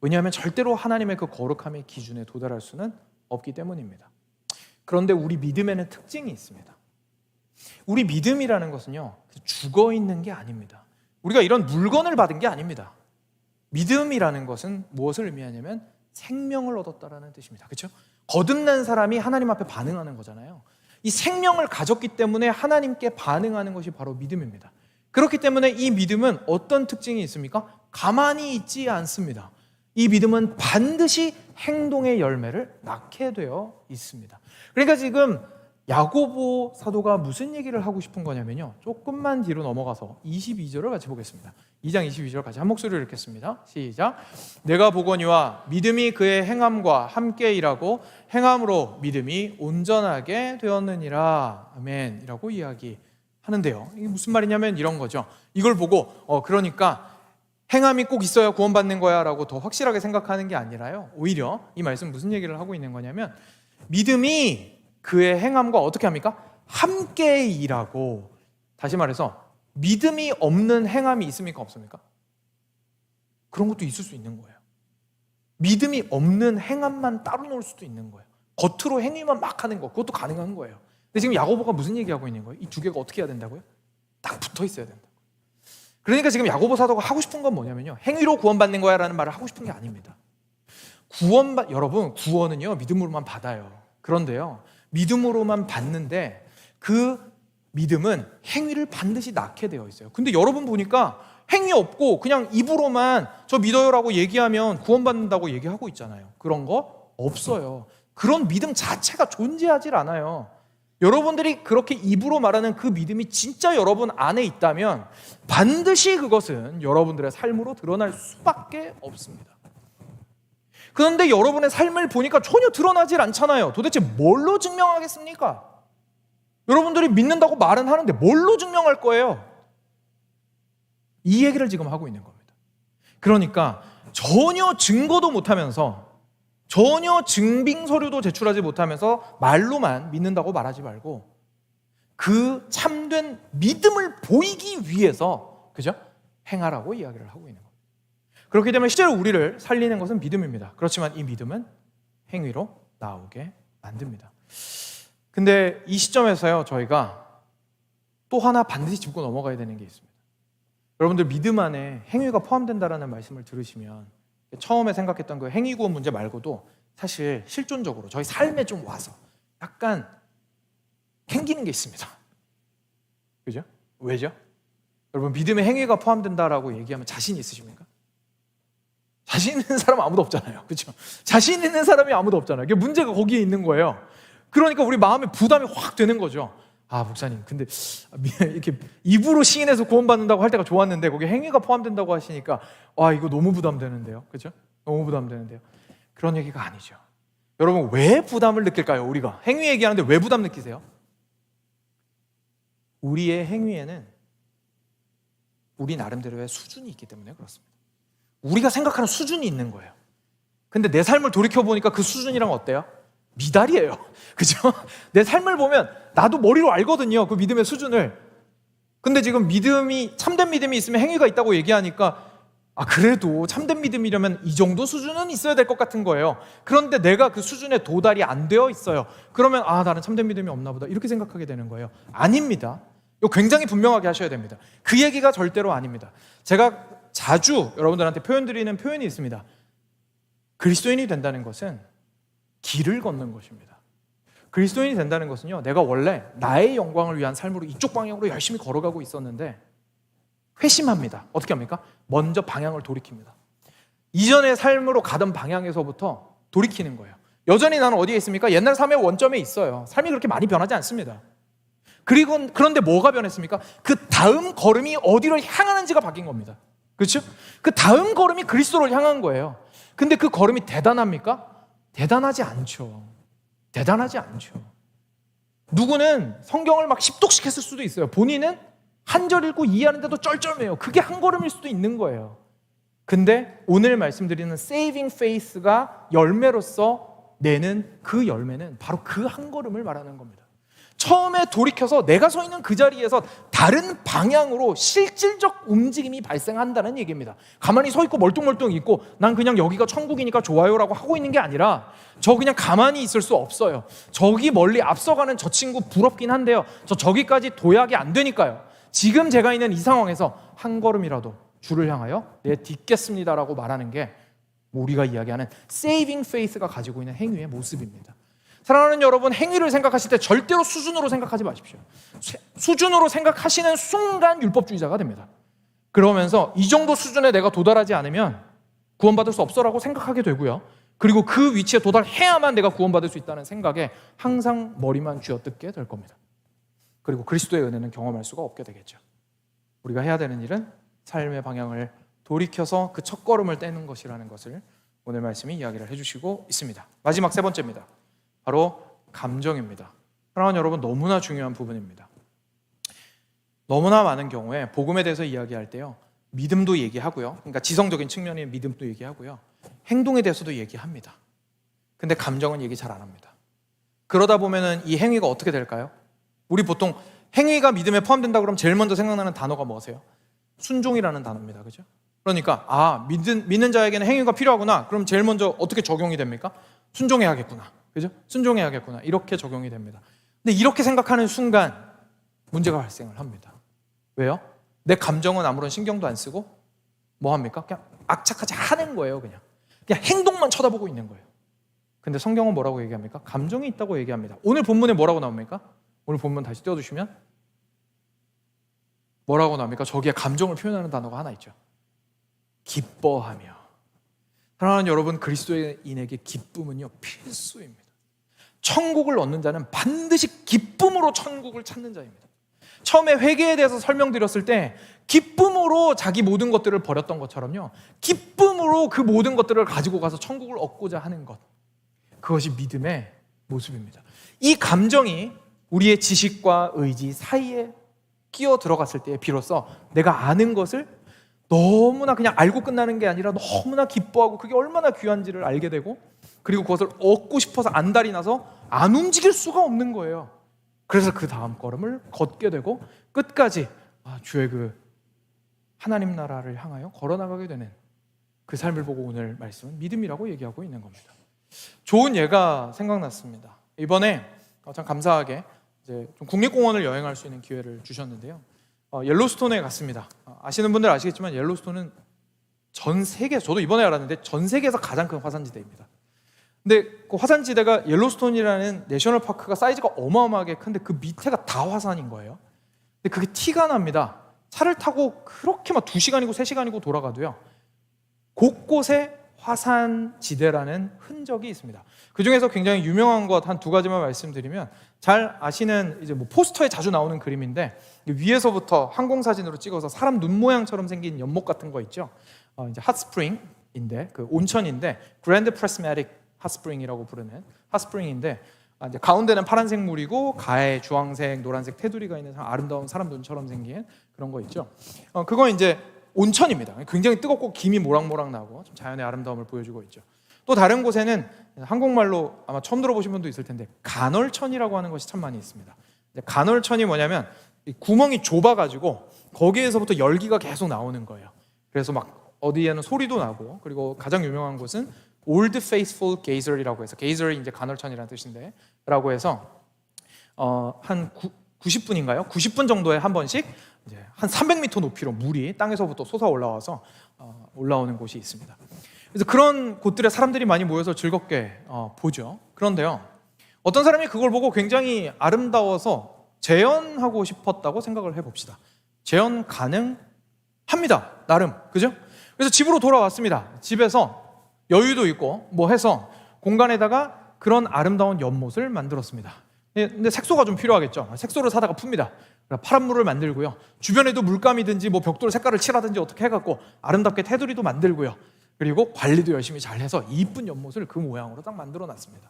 왜냐하면 절대로 하나님의 그 거룩함의 기준에 도달할 수는 없기 때문입니다. 그런데 우리 믿음에는 특징이 있습니다. 우리 믿음이라는 것은요, 죽어 있는 게 아닙니다. 우리가 이런 물건을 받은 게 아닙니다. 믿음이라는 것은 무엇을 의미하냐면 생명을 얻었다라는 뜻입니다. 그렇죠? 거듭난 사람이 하나님 앞에 반응하는 거잖아요. 이 생명을 가졌기 때문에 하나님께 반응하는 것이 바로 믿음입니다. 그렇기 때문에 이 믿음은 어떤 특징이 있습니까? 가만히 있지 않습니다. 이 믿음은 반드시 행동의 열매를 낳게 되어 있습니다. 그러니까 지금 야고보 사도가 무슨 얘기를 하고 싶은 거냐면요, 조금만 뒤로 넘어가서 22절을 같이 보겠습니다. 2장 22절 같이 한 목소리로 읽겠습니다. 시작. 내가 보거니와 믿음이 그의 행함과 함께 일하고 행함으로 믿음이 온전하게 되었느니라. 아멘. 이라고 이야기하는데요, 이게 무슨 말이냐면 이런 거죠. 이걸 보고 그러니까 행함이 꼭 있어야 구원받는 거야 라고 더 확실하게 생각하는 게 아니라요, 오히려 이 말씀 무슨 얘기를 하고 있는 거냐면 믿음이 그의 행함과 어떻게 합니까? 함께 일하고, 다시 말해서 믿음이 없는 행함이 있습니까? 없습니까? 그런 것도 있을 수 있는 거예요. 믿음이 없는 행함만 따로 놓을 수도 있는 거예요. 겉으로 행위만 막 하는 거, 그것도 가능한 거예요. 근데 지금 야고보가 무슨 얘기하고 있는 거예요? 이 두 개가 어떻게 해야 된다고요? 딱 붙어 있어야 된다. 그러니까 지금 야고보 사도가 하고 싶은 건 뭐냐면요, 행위로 구원받는 거야 라는 말을 하고 싶은 게 아닙니다. 여러분, 구원은요 믿음으로만 받아요. 그런데요, 믿음으로만 받는데 그 믿음은 행위를 반드시 낳게 되어 있어요. 근데 여러분 보니까 행위 없고 그냥 입으로만 저 믿어요라고 얘기하면 구원받는다고 얘기하고 있잖아요. 그런 거 없어요. 그런 믿음 자체가 존재하질 않아요. 여러분들이 그렇게 입으로 말하는 그 믿음이 진짜 여러분 안에 있다면 반드시 그것은 여러분들의 삶으로 드러날 수밖에 없습니다. 그런데 여러분의 삶을 보니까 전혀 드러나질 않잖아요. 도대체 뭘로 증명하겠습니까? 여러분들이 믿는다고 말은 하는데 뭘로 증명할 거예요? 이 얘기를 지금 하고 있는 겁니다. 그러니까 전혀 증거도 못하면서, 전혀 증빙 서류도 제출하지 못하면서 말로만 믿는다고 말하지 말고 그 참된 믿음을 보이기 위해서, 그죠? 행하라고 이야기를 하고 있는 겁니다. 그렇기 때문에 실제로 우리를 살리는 것은 믿음입니다. 그렇지만 이 믿음은 행위로 나오게 만듭니다. 근데 이 시점에서요, 저희가 또 하나 반드시 짚고 넘어가야 되는 게 있습니다. 여러분들 믿음 안에 행위가 포함된다라는 말씀을 들으시면 처음에 생각했던 그 행위 구원 문제 말고도 사실 실존적으로 저희 삶에 좀 와서 약간 캥기는 게 있습니다. 그죠? 왜죠? 여러분, 믿음에 행위가 포함된다라고 얘기하면 자신 있으십니까? 자신 있는 사람 아무도 없잖아요. 그렇죠? 자신 있는 사람이 아무도 없잖아요. 문제가 거기에 있는 거예요. 그러니까 우리 마음에 부담이 확 되는 거죠. 아, 목사님, 근데 이렇게 입으로 시인해서 구원받는다고 할 때가 좋았는데 거기에 행위가 포함된다고 하시니까 이거 너무 부담되는데요. 그렇죠? 너무 부담되는데요. 그런 얘기가 아니죠. 여러분, 왜 부담을 느낄까요? 우리가 행위 얘기하는데 왜 부담 느끼세요? 우리의 행위에는 우리 나름대로의 수준이 있기 때문에 그렇습니다. 우리가 생각하는 수준이 있는 거예요. 근데 내 삶을 돌이켜보니까 그 수준이랑 어때요? 미달이에요. 그죠? 내 삶을 보면 나도 머리로 알거든요, 그 믿음의 수준을. 근데 지금 참된 믿음이 있으면 행위가 있다고 얘기하니까 그래도 참된 믿음이려면 이 정도 수준은 있어야 될 것 같은 거예요. 그런데 내가 그 수준에 도달이 안 되어 있어요. 그러면 나는 참된 믿음이 없나 보다, 이렇게 생각하게 되는 거예요. 아닙니다. 이거 굉장히 분명하게 하셔야 됩니다. 그 얘기가 절대로 아닙니다. 제가 자주 여러분들한테 표현드리는 표현이 있습니다. 그리스도인이 된다는 것은 길을 걷는 것입니다. 그리스도인이 된다는 것은요, 내가 원래 나의 영광을 위한 삶으로 이쪽 방향으로 열심히 걸어가고 있었는데 회심합니다. 어떻게 합니까? 먼저 방향을 돌이킵니다. 이전의 삶으로 가던 방향에서부터 돌이키는 거예요. 여전히 나는 어디에 있습니까? 옛날 삶의 원점에 있어요. 삶이 그렇게 많이 변하지 않습니다. 그런데 뭐가 변했습니까? 그 다음 걸음이 어디를 향하는지가 바뀐 겁니다. 그렇죠? 그 다음 걸음이 그리스도를 향한 거예요. 근데 그 걸음이 대단합니까? 대단하지 않죠. 대단하지 않죠. 누구는 성경을 막 10독씩 했을 수도 있어요. 본인은 한 절 읽고 이해하는데도 쩔쩔매요. 그게 한 걸음일 수도 있는 거예요. 근데 오늘 말씀드리는 saving faith가 열매로서 내는 그 열매는 바로 그 한 걸음을 말하는 겁니다. 처음에 돌이켜서 내가 서 있는 그 자리에서 다른 방향으로 실질적 움직임이 발생한다는 얘기입니다. 가만히 서 있고 멀뚱멀뚱 있고 난 그냥 여기가 천국이니까 좋아요라고 하고 있는 게 아니라 저 그냥 가만히 있을 수 없어요. 저기 멀리 앞서가는 저 친구 부럽긴 한데요, 저기까지 도약이 안 되니까요, 지금 제가 있는 이 상황에서 한 걸음이라도 주를 향하여 딛겠습니다라고 말하는 게 우리가 이야기하는 saving faith가 가지고 있는 행위의 모습입니다. 사랑하는 여러분, 행위를 생각하실 때 절대로 수준으로 생각하지 마십시오. 수준으로 생각하시는 순간 율법주의자가 됩니다. 그러면서 이 정도 수준에 내가 도달하지 않으면 구원받을 수 없어라고 생각하게 되고요. 그리고 그 위치에 도달해야만 내가 구원받을 수 있다는 생각에 항상 머리만 쥐어뜯게 될 겁니다. 그리고 그리스도의 은혜는 경험할 수가 없게 되겠죠. 우리가 해야 되는 일은 삶의 방향을 돌이켜서 그 첫걸음을 떼는 것이라는 것을 오늘 말씀이 이야기를 해주시고 있습니다. 마지막 세 번째입니다. 바로 감정입니다. 사랑하는 여러분, 너무나 중요한 부분입니다. 너무나 많은 경우에 복음에 대해서 이야기할 때요, 믿음도 얘기하고요, 그러니까 지성적인 측면의 믿음도 얘기하고요, 행동에 대해서도 얘기합니다. 근데 감정은 얘기 잘 안 합니다. 그러다 보면은 이 행위가 어떻게 될까요? 우리 보통 행위가 믿음에 포함된다 그러면 제일 먼저 생각나는 단어가 뭐세요? 순종이라는 단어입니다. 그죠? 그러니까 믿는 자에게는 행위가 필요하구나. 그럼 제일 먼저 어떻게 적용이 됩니까? 순종해야겠구나. 그죠? 순종해야겠구나. 이렇게 적용이 됩니다. 근데 이렇게 생각하는 순간 문제가 발생을 합니다. 왜요? 내 감정은 아무런 신경도 안 쓰고 뭐 합니까? 그냥 악착같이 하는 거예요. 그냥 행동만 쳐다보고 있는 거예요. 근데 성경은 뭐라고 얘기합니까? 감정이 있다고 얘기합니다. 오늘 본문에 뭐라고 나옵니까? 오늘 본문 다시 띄워주시면 뭐라고 나옵니까? 저기에 감정을 표현하는 단어가 하나 있죠. 기뻐하며. 사랑하는 여러분, 그리스도인에게 기쁨은요 필수입니다. 천국을 얻는 자는 반드시 기쁨으로 천국을 찾는 자입니다. 처음에 회개에 대해서 설명드렸을 때 기쁨으로 자기 모든 것들을 버렸던 것처럼요, 기쁨으로 그 모든 것들을 가지고 가서 천국을 얻고자 하는 것, 그것이 믿음의 모습입니다. 이 감정이 우리의 지식과 의지 사이에 끼어 들어갔을 때 비로소 내가 아는 것을 너무나 그냥 알고 끝나는 게 아니라 너무나 기뻐하고 그게 얼마나 귀한지를 알게 되고, 그리고 그것을 얻고 싶어서 안달이 나서 안 움직일 수가 없는 거예요. 그래서 그 다음 걸음을 걷게 되고 끝까지 주의 그 하나님 나라를 향하여 걸어나가게 되는 그 삶을 보고 오늘 말씀은 믿음이라고 얘기하고 있는 겁니다. 좋은 예가 생각났습니다. 이번에 참 감사하게 이제 좀 국립공원을 여행할 수 있는 기회를 주셨는데요, 옐로스톤에 갔습니다. 아시는 분들 아시겠지만 옐로스톤은 전 세계, 저도 이번에 알았는데 전 세계에서 가장 큰 화산지대입니다. 근데 그 화산지대가 옐로스톤이라는 내셔널파크가 사이즈가 어마어마하게 큰데 그 밑에가 다 화산인 거예요. 근데 그게 티가 납니다. 차를 타고 그렇게 막 2시간이고 3시간이고 돌아가도요, 곳곳에 화산지대라는 흔적이 있습니다. 그 중에서 굉장히 유명한 것 한 2가지만 말씀드리면, 잘 아시는 이제 뭐 포스터에 자주 나오는 그림인데, 위에서부터 항공사진으로 찍어서 사람 눈 모양처럼 생긴 연못 같은 거 있죠. 이제 핫스프링인데, 그 온천인데 그랜드 프리스매틱 핫스프링이라고 부르는 핫스프링인데, 이제 가운데는 파란색 물이고 가에 주황색, 노란색 테두리가 있는 아름다운 사람 눈처럼 생긴 그런 거 있죠. 그거 이제 온천입니다. 굉장히 뜨겁고 김이 모락모락 나고 좀 자연의 아름다움을 보여주고 있죠. 또 다른 곳에는 한국말로 아마 처음 들어보신 분도 있을 텐데 간헐천이라고 하는 것이 참 많이 있습니다. 간헐천이 뭐냐면 구멍이 좁아가지고 거기에서부터 열기가 계속 나오는 거예요. 그래서 막 어디에는 소리도 나고, 그리고 가장 유명한 곳은 Old Faithful Geyser이라고 해서, 게이저이 이제 간헐천이라는 뜻인데, 라고 해서 한 90분인가요? 90분 정도에 한 번씩 이제 한 300m 높이로 물이 땅에서부터 솟아 올라와서 올라오는 곳이 있습니다. 그래서 그런 곳들에 사람들이 많이 모여서 즐겁게 보죠. 그런데요, 어떤 사람이 그걸 보고 굉장히 아름다워서 재현하고 싶었다고 생각을 해봅시다. 재현 가능합니다, 나름. 그죠? 그래서 집으로 돌아왔습니다. 집에서 여유도 있고 뭐 해서 공간에다가 그런 아름다운 연못을 만들었습니다. 근데 색소가 좀 필요하겠죠. 색소를 사다가 풉니다. 파란 물을 만들고요, 주변에도 물감이든지 뭐 벽돌 색깔을 칠하든지 어떻게 해갖고 아름답게 테두리도 만들고요, 그리고 관리도 열심히 잘 해서 이쁜 연못을 그 모양으로 딱 만들어 놨습니다.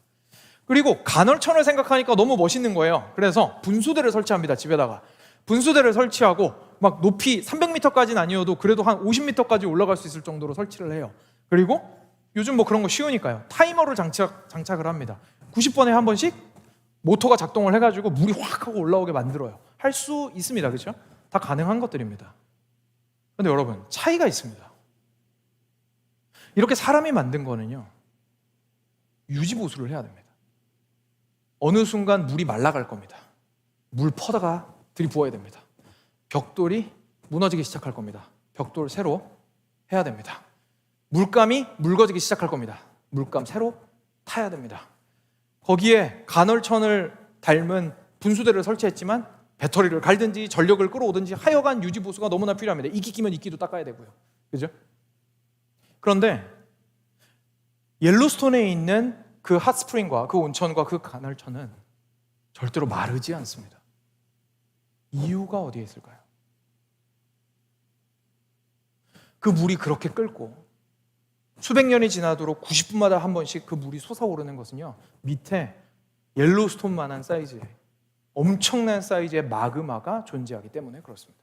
그리고 간헐천을 생각하니까 너무 멋있는 거예요. 그래서 분수대를 설치합니다. 집에다가 분수대를 설치하고 막 높이 300m까지는 아니어도 그래도 한 50m까지 올라갈 수 있을 정도로 설치를 해요. 그리고 요즘 뭐 그런 거 쉬우니까요, 타이머를 장착을 합니다. 90분에 한 번씩 모터가 작동을 해가지고 물이 확 하고 올라오게 만들어요. 할 수 있습니다. 그렇죠? 다 가능한 것들입니다. 그런데 여러분, 차이가 있습니다. 이렇게 사람이 만든 거는요, 유지보수를 해야 됩니다. 어느 순간 물이 말라갈 겁니다. 물 퍼다가 들이부어야 됩니다. 벽돌이 무너지기 시작할 겁니다. 벽돌 새로 해야 됩니다. 물감이 묽어지기 시작할 겁니다. 물감 새로 타야 됩니다. 거기에 간헐천을 닮은 분수대를 설치했지만 배터리를 갈든지 전력을 끌어오든지 하여간 유지보수가 너무나 필요합니다. 이끼 끼면 이끼도 닦아야 되고요. 그죠? 그런데 옐로스톤에 있는 그 핫스프링과 그 온천과 그 간헐천은 절대로 마르지 않습니다. 이유가 어디에 있을까요? 그 물이 그렇게 끓고 수백 년이 지나도록 90분마다 한 번씩 그 물이 솟아오르는 것은요, 밑에 옐로스톤만한 사이즈의 엄청난 사이즈의 마그마가 존재하기 때문에 그렇습니다.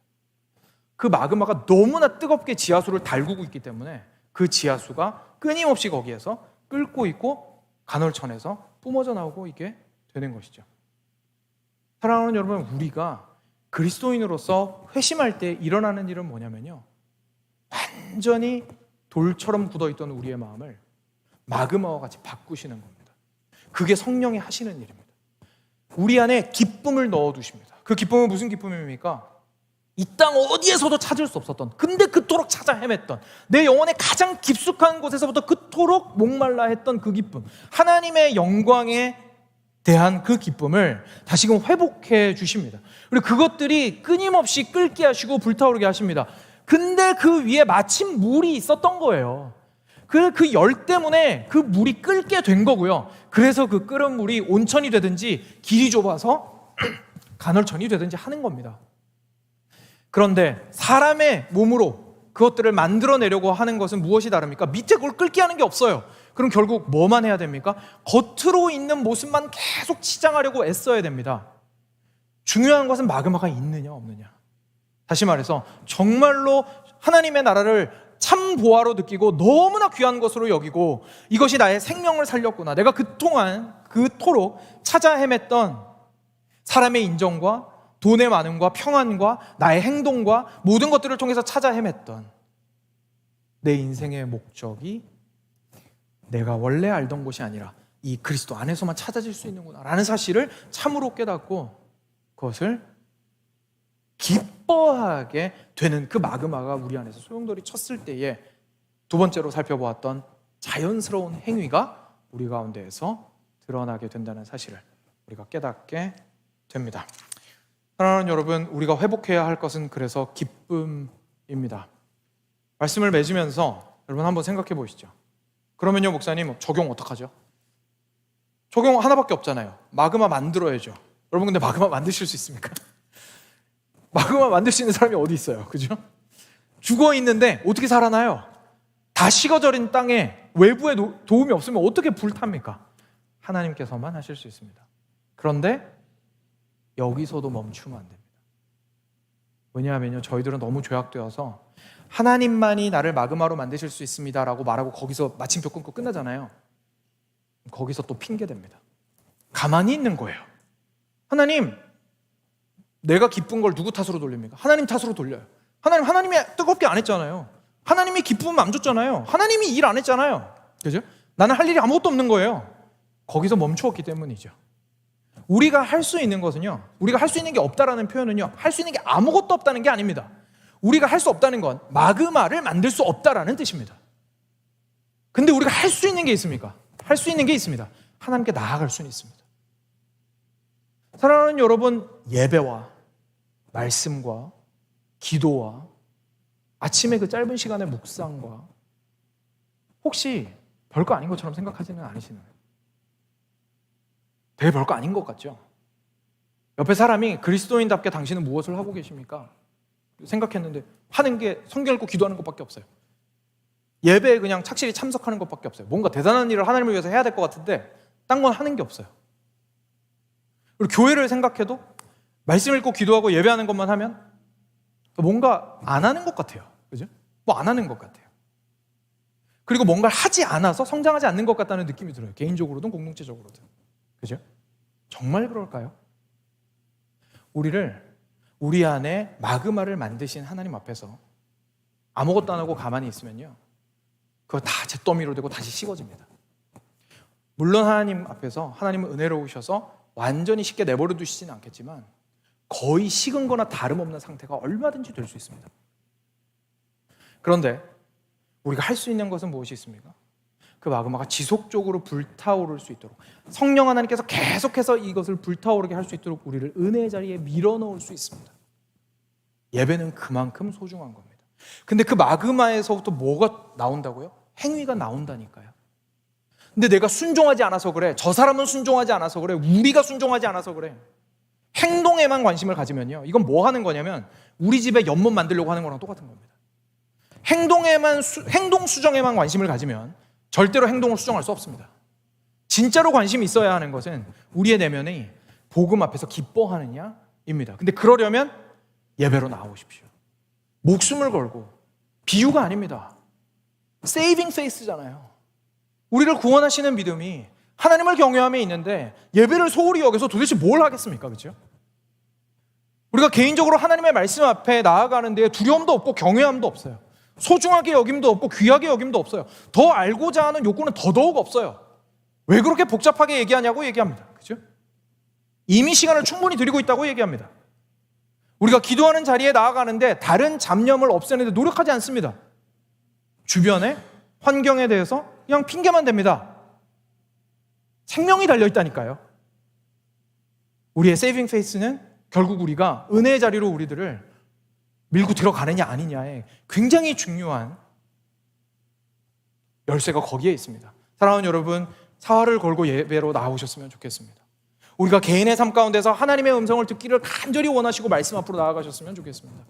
그 마그마가 너무나 뜨겁게 지하수를 달구고 있기 때문에 그 지하수가 끊임없이 거기에서 끓고 있고 간헐천에서 뿜어져 나오고 있게 되는 것이죠. 사랑하는 여러분, 우리가 그리스도인으로서 회심할 때 일어나는 일은 뭐냐면요, 완전히 돌처럼 굳어있던 우리의 마음을 마그마와 같이 바꾸시는 겁니다. 그게 성령이 하시는 일입니다. 우리 안에 기쁨을 넣어두십니다. 그 기쁨은 무슨 기쁨입니까? 이 땅 어디에서도 찾을 수 없었던, 근데 그토록 찾아 헤맸던, 내 영혼의 가장 깊숙한 곳에서부터 그토록 목말라 했던 그 기쁨, 하나님의 영광에 대한 그 기쁨을 다시금 회복해 주십니다. 그리고 그것들이 끊임없이 끓게 하시고 불타오르게 하십니다. 근데 그 위에 마침 물이 있었던 거예요. 그 열 때문에 그 물이 끓게 된 거고요. 그래서 그 끓은 물이 온천이 되든지 길이 좁아서 간헐천이 되든지 하는 겁니다. 그런데 사람의 몸으로 그것들을 만들어내려고 하는 것은 무엇이 다릅니까? 밑에 그걸 끓게 하는 게 없어요. 그럼 결국 뭐만 해야 됩니까? 겉으로 있는 모습만 계속 치장하려고 애써야 됩니다. 중요한 것은 마그마가 있느냐 없느냐. 다시 말해서 정말로 하나님의 나라를 참 보화로 느끼고 너무나 귀한 것으로 여기고 이것이 나의 생명을 살렸구나, 내가 그토록 찾아 헤맸던 사람의 인정과 돈의 많음과 평안과 나의 행동과 모든 것들을 통해서 찾아 헤맸던 내 인생의 목적이 내가 원래 알던 곳이 아니라 이 그리스도 안에서만 찾아질 수 있는구나 라는 사실을 참으로 깨닫고 그것을 기뻐하게 되는 그 마그마가 우리 안에서 소용돌이 쳤을 때에 두 번째로 살펴보았던 자연스러운 행위가 우리 가운데에서 드러나게 된다는 사실을 우리가 깨닫게 됩니다. 사랑하는 여러분, 우리가 회복해야 할 것은 그래서 기쁨입니다. 말씀을 맺으면서 여러분 한번 생각해 보시죠. 그러면요, 목사님 적용 어떡하죠? 적용 하나밖에 없잖아요. 마그마 만들어야죠. 여러분 근데 마그마 만드실 수 있습니까? 마그마 만들 수 있는 사람이 어디 있어요? 그죠? 죽어 있는데 어떻게 살아나요? 다 식어져린 땅에 외부의 도움이 없으면 어떻게 불탑니까? 하나님께서만 하실 수 있습니다. 그런데 여기서도 멈추면 안 됩니다. 왜냐하면요, 저희들은 너무 죄악되어서 하나님만이 나를 마그마로 만드실 수 있습니다 라고 말하고 거기서 마침표 끊고 끝나잖아요. 거기서 또 핑계댑니다. 가만히 있는 거예요. 하나님, 내가 기쁜 걸 누구 탓으로 돌립니까? 하나님 탓으로 돌려요. 하나님이 뜨겁게 안 했잖아요. 하나님이 기쁨 안 줬잖아요. 하나님이 일 안 했잖아요. 그죠? 나는 할 일이 아무것도 없는 거예요. 거기서 멈추었기 때문이죠. 우리가 할 수 있는 것은요, 우리가 할 수 있는 게 없다라는 표현은요, 할 수 있는 게 아무것도 없다는 게 아닙니다. 우리가 할 수 없다는 건 마그마를 만들 수 없다라는 뜻입니다. 근데 우리가 할 수 있는 게 있습니까? 할 수 있는 게 있습니다. 하나님께 나아갈 수는 있습니다. 사랑하는 여러분, 예배와 말씀과 기도와 아침에 그 짧은 시간의 묵상과 혹시 별거 아닌 것처럼 생각하지는 않으시나요? 되게 별거 아닌 것 같죠? 옆에 사람이 그리스도인답게 당신은 무엇을 하고 계십니까? 생각했는데 하는 게 성경 읽고 기도하는 것밖에 없어요. 예배에 그냥 착실히 참석하는 것밖에 없어요. 뭔가 대단한 일을 하나님을 위해서 해야 될 것 같은데 딴 건 하는 게 없어요. 그리고 교회를 생각해도 말씀 읽고 기도하고 예배하는 것만 하면 뭔가 안 하는 것 같아요. 그죠? 뭐 안 하는 것 같아요. 그리고 뭔가를 하지 않아서 성장하지 않는 것 같다는 느낌이 들어요. 개인적으로든 공동체적으로든. 그죠? 정말 그럴까요? 우리 안에 마그마를 만드신 하나님 앞에서 아무것도 안 하고 가만히 있으면요, 그거 다 잿더미로 되고 다시 식어집니다. 물론 하나님 앞에서 하나님은 은혜로우셔서 완전히 쉽게 내버려 두시지는 않겠지만 거의 식은 거나 다름없는 상태가 얼마든지 될 수 있습니다. 그런데 우리가 할 수 있는 것은 무엇이 있습니까? 그 마그마가 지속적으로 불타오를 수 있도록, 성령 하나님께서 계속해서 이것을 불타오르게 할 수 있도록 우리를 은혜의 자리에 밀어넣을 수 있습니다. 예배는 그만큼 소중한 겁니다. 근데 그 마그마에서부터 뭐가 나온다고요? 행위가 나온다니까요. 근데 내가 순종하지 않아서 그래, 저 사람은 순종하지 않아서 그래, 우리가 순종하지 않아서 그래. 행동에만 관심을 가지면요, 이건 뭐 하는 거냐면 우리 집에 연못 만들려고 하는 거랑 똑같은 겁니다. 행동 수정에만 관심을 가지면 절대로 행동을 수정할 수 없습니다. 진짜로 관심이 있어야 하는 것은 우리의 내면이 복음 앞에서 기뻐하느냐입니다. 근데 그러려면 예배로 나오십시오. 목숨을 걸고, 비유가 아닙니다. 세이빙 페이스잖아요. 우리를 구원하시는 믿음이 하나님을 경외함에 있는데 예배를 소홀히 여겨서 도대체 뭘 하겠습니까? 그렇죠? 우리가 개인적으로 하나님의 말씀 앞에 나아가는데 두려움도 없고 경외함도 없어요. 소중하게 여김도 없고 귀하게 여김도 없어요. 더 알고자 하는 욕구는 더더욱 없어요. 왜 그렇게 복잡하게 얘기하냐고 얘기합니다. 그렇죠? 이미 시간을 충분히 드리고 있다고 얘기합니다. 우리가 기도하는 자리에 나아가는데 다른 잡념을 없애는 데 노력하지 않습니다. 주변의 환경에 대해서 그냥 핑계만 댑니다. 생명이 달려있다니까요. 우리의 세이빙 페이스는 결국 우리가 은혜의 자리로 우리들을 밀고 들어가느냐 아니냐에 굉장히 중요한 열쇠가 거기에 있습니다. 사랑하는 여러분, 사활을 걸고 예배로 나오셨으면 좋겠습니다. 우리가 개인의 삶 가운데서 하나님의 음성을 듣기를 간절히 원하시고 말씀 앞으로 나아가셨으면 좋겠습니다.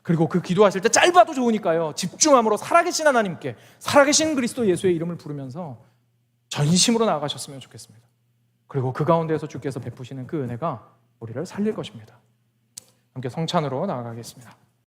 그리고 그 기도하실 때 짧아도 좋으니까요, 집중함으로 살아계신 하나님께, 살아계신 그리스도 예수의 이름을 부르면서 전심으로 나아가셨으면 좋겠습니다. 그리고 그 가운데에서 주께서 베푸시는 그 은혜가 우리를 살릴 것입니다. 함께 성찬으로 나아가겠습니다.